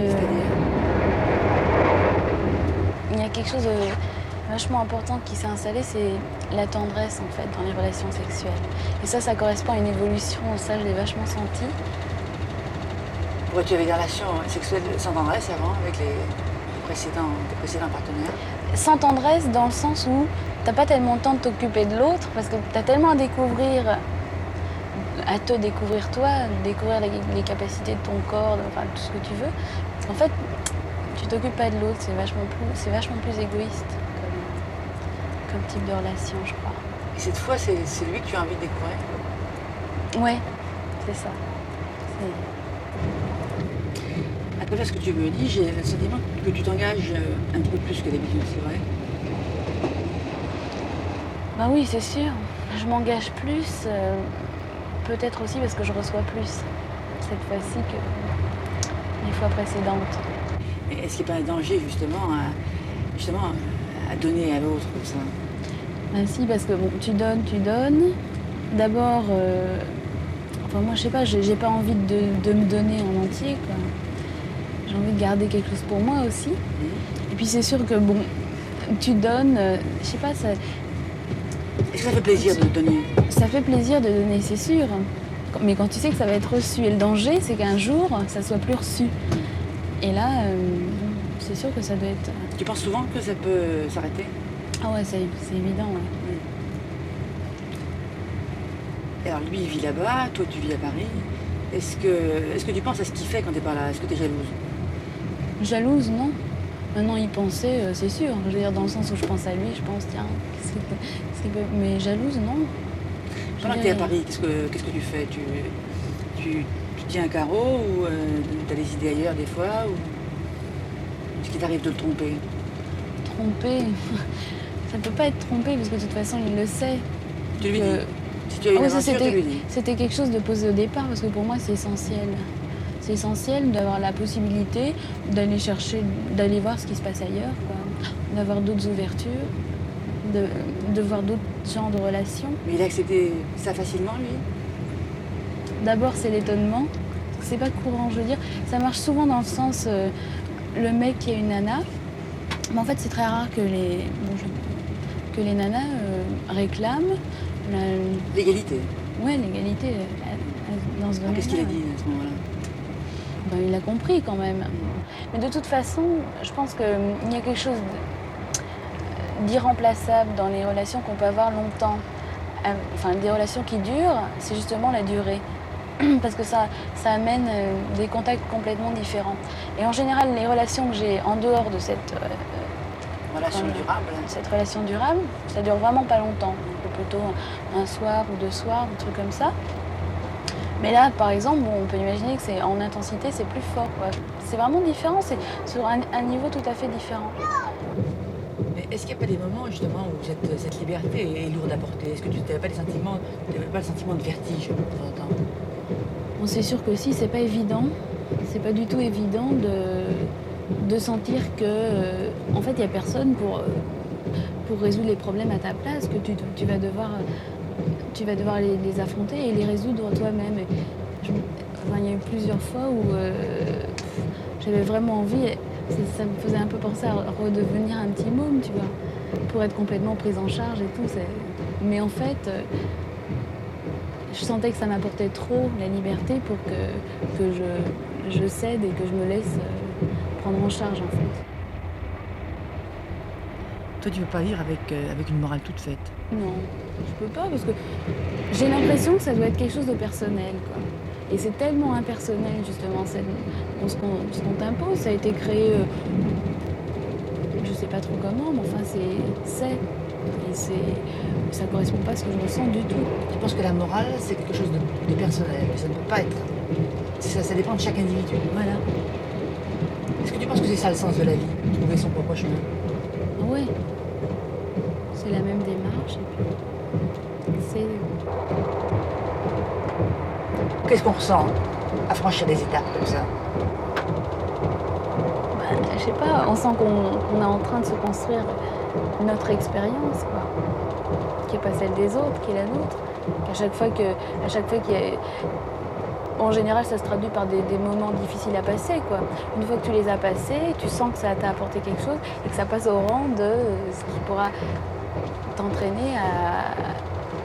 il y a quelque chose de vachement important qui s'est installé, c'est la tendresse en fait dans les relations sexuelles. Et ça correspond à une évolution, ça je l'ai vachement senti. Pourquoi tu avais des relations sexuelles sans tendresse avant avec tes précédents partenaires? Sans tendresse dans le sens où t'as pas tellement le temps de t'occuper de l'autre parce que t'as tellement à découvrir, à te découvrir toi, découvrir les capacités de ton corps, enfin tout ce que tu veux. En fait, tu t'occupes pas de l'autre, c'est vachement plus égoïste comme type de relation, je crois. Et cette fois, c'est lui que tu as envie de découvrir? Ouais, c'est ça. À travers ce que tu me dis, j'ai le sentiment que tu t'engages un petit peu plus que d'habitude, c'est vrai? Bah oui, c'est sûr. Je m'engage plus, peut-être aussi parce que je reçois plus cette fois-ci que les fois précédentes. Et est-ce qu'il n'y a pas un danger justement à donner à l'autre comme ça? Bah si, parce que bon, tu donnes. D'abord, enfin moi je sais pas, j'ai pas envie de me donner en entier, quoi. J'ai envie de garder quelque chose pour moi aussi. Et puis c'est sûr que bon, tu donnes, je sais pas, ça... Est-ce que ça fait plaisir de donner? Ça fait plaisir de donner, c'est sûr. Mais quand tu sais que ça va être reçu, et le danger, c'est qu'un jour, ça soit plus reçu. Et là, c'est sûr que ça doit être... Tu penses souvent que ça peut s'arrêter? Ah ouais, c'est évident, ouais. Alors lui, il vit là-bas, toi, tu vis à Paris. Est-ce que tu penses à ce qu'il fait quand t'es pas là? Est-ce que t'es jalouse? Jalouse, non. Maintenant, y penser, c'est sûr. Je veux dire, dans le sens où je pense à lui, je pense, tiens, qu'est-ce qu'il peut... Mais jalouse, non. Pendant que t'es à Paris, qu'est-ce que tu fais? Tu tiens un carreau ou t'as des idées ailleurs des fois? Ou est-ce qu'il t'arrive de le tromper? Tromper? Ça peut pas être trompé parce que de toute façon, il le sait. Tu lui dis? Si tu as une aventure, tu lui dis? C'était quelque chose de posé au départ parce que pour moi, c'est essentiel. C'est essentiel d'avoir la possibilité d'aller chercher, d'aller voir ce qui se passe ailleurs, quoi. D'avoir d'autres ouvertures, de voir d'autres genres de relations. Mais il a accepté ça facilement, lui? D'abord, c'est l'étonnement. C'est pas courant, je veux dire. Ça marche souvent dans le sens, le mec qui a une nana. Mais en fait, c'est très rare que les nanas réclament l'égalité. Ouais, l'égalité dans ce domaine. Qu'est-ce qu'il a dit à ce moment-là? Ben, il a compris quand même. Mais de toute façon, je pense qu'il y a quelque chose d'irremplaçable dans les relations qu'on peut avoir longtemps. Enfin, des relations qui durent, c'est justement la durée. Parce que ça amène des contacts complètement différents. Et en général, les relations que j'ai en dehors de cette relation durable, ça dure vraiment pas longtemps. Plutôt un soir ou 2 soirs, un truc comme ça. Mais là, par exemple, on peut imaginer que c'est en intensité, c'est plus fort, quoi. C'est vraiment différent, c'est sur un niveau tout à fait différent. Mais est-ce qu'il n'y a pas des moments, justement, où cette liberté est lourde à porter? Est-ce que tu n'avais pas le sentiment de vertige de temps en temps? Bon, c'est sûr que si, c'est pas évident. C'est pas du tout évident de sentir que, en fait, il n'y a personne pour résoudre les problèmes à ta place, que tu vas devoir les affronter et les résoudre toi-même. Il y a eu plusieurs fois où j'avais vraiment envie, ça me faisait un peu penser à redevenir un petit môme, tu vois, pour être complètement prise en charge et tout. Mais en fait, je sentais que ça m'apportait trop la liberté pour que je cède et que je me laisse prendre en charge, en fait. Toi, tu ne peux pas vivre avec une morale toute faite? Non, je peux pas parce que j'ai l'impression que ça doit être quelque chose de personnel, quoi. Et c'est tellement impersonnel, justement, ce qu'on t'impose. Ça a été créé, je sais pas trop comment, mais enfin, et ça correspond pas à ce que je ressens du tout. Tu penses que la morale, c'est quelque chose de personnel, ça ne peut pas être... Ça dépend de chaque individu. Voilà. Est-ce que tu penses que c'est ça le sens de la vie, trouver son propre chemin? Oui. C'est la même démarche et puis Qu'est-ce qu'on ressent à franchir des étapes comme ça? Je sais pas, on sent qu'on est en train de se construire notre expérience, quoi. Qui n'est pas celle des autres, qui est la nôtre. À chaque fois qu'il y a... En général, ça se traduit par des moments difficiles à passer, quoi. Une fois que tu les as passés, tu sens que ça t'a apporté quelque chose et que ça passe au rang de ce qui pourra t'entraîner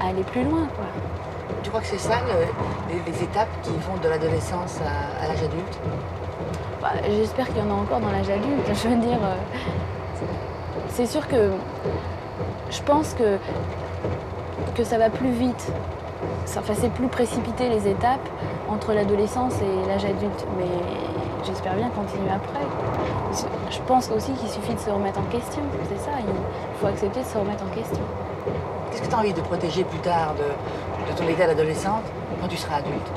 à aller plus loin, quoi. Tu crois que c'est ça, les étapes qui vont de l'adolescence à l'âge adulte? Bah, j'espère qu'il y en a encore dans l'âge adulte. Je veux dire, c'est sûr que je pense que ça va plus vite. Enfin, c'est plus précipité les étapes entre l'adolescence et l'âge adulte. Mais j'espère bien continuer après. Je pense aussi qu'il suffit de se remettre en question. C'est ça, il faut accepter de se remettre en question. Qu'est-ce que tu as envie de protéger plus tard de ton état d'adolescente quand tu seras adulte?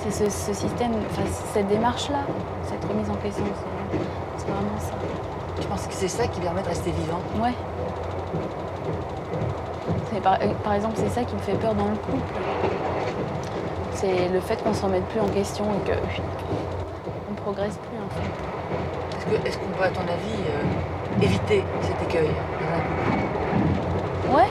C'est ce système, enfin, cette démarche-là, cette remise en question, c'est vraiment ça. Je pense que c'est ça qui permet de rester vivant. Ouais. Par exemple, c'est ça qui me fait peur dans le couple. C'est le fait qu'on ne se remette plus en question et qu'on ne progresse plus en fait. Est-ce qu'on peut, à ton avis, éviter cet écueil dans un couple? Ouais.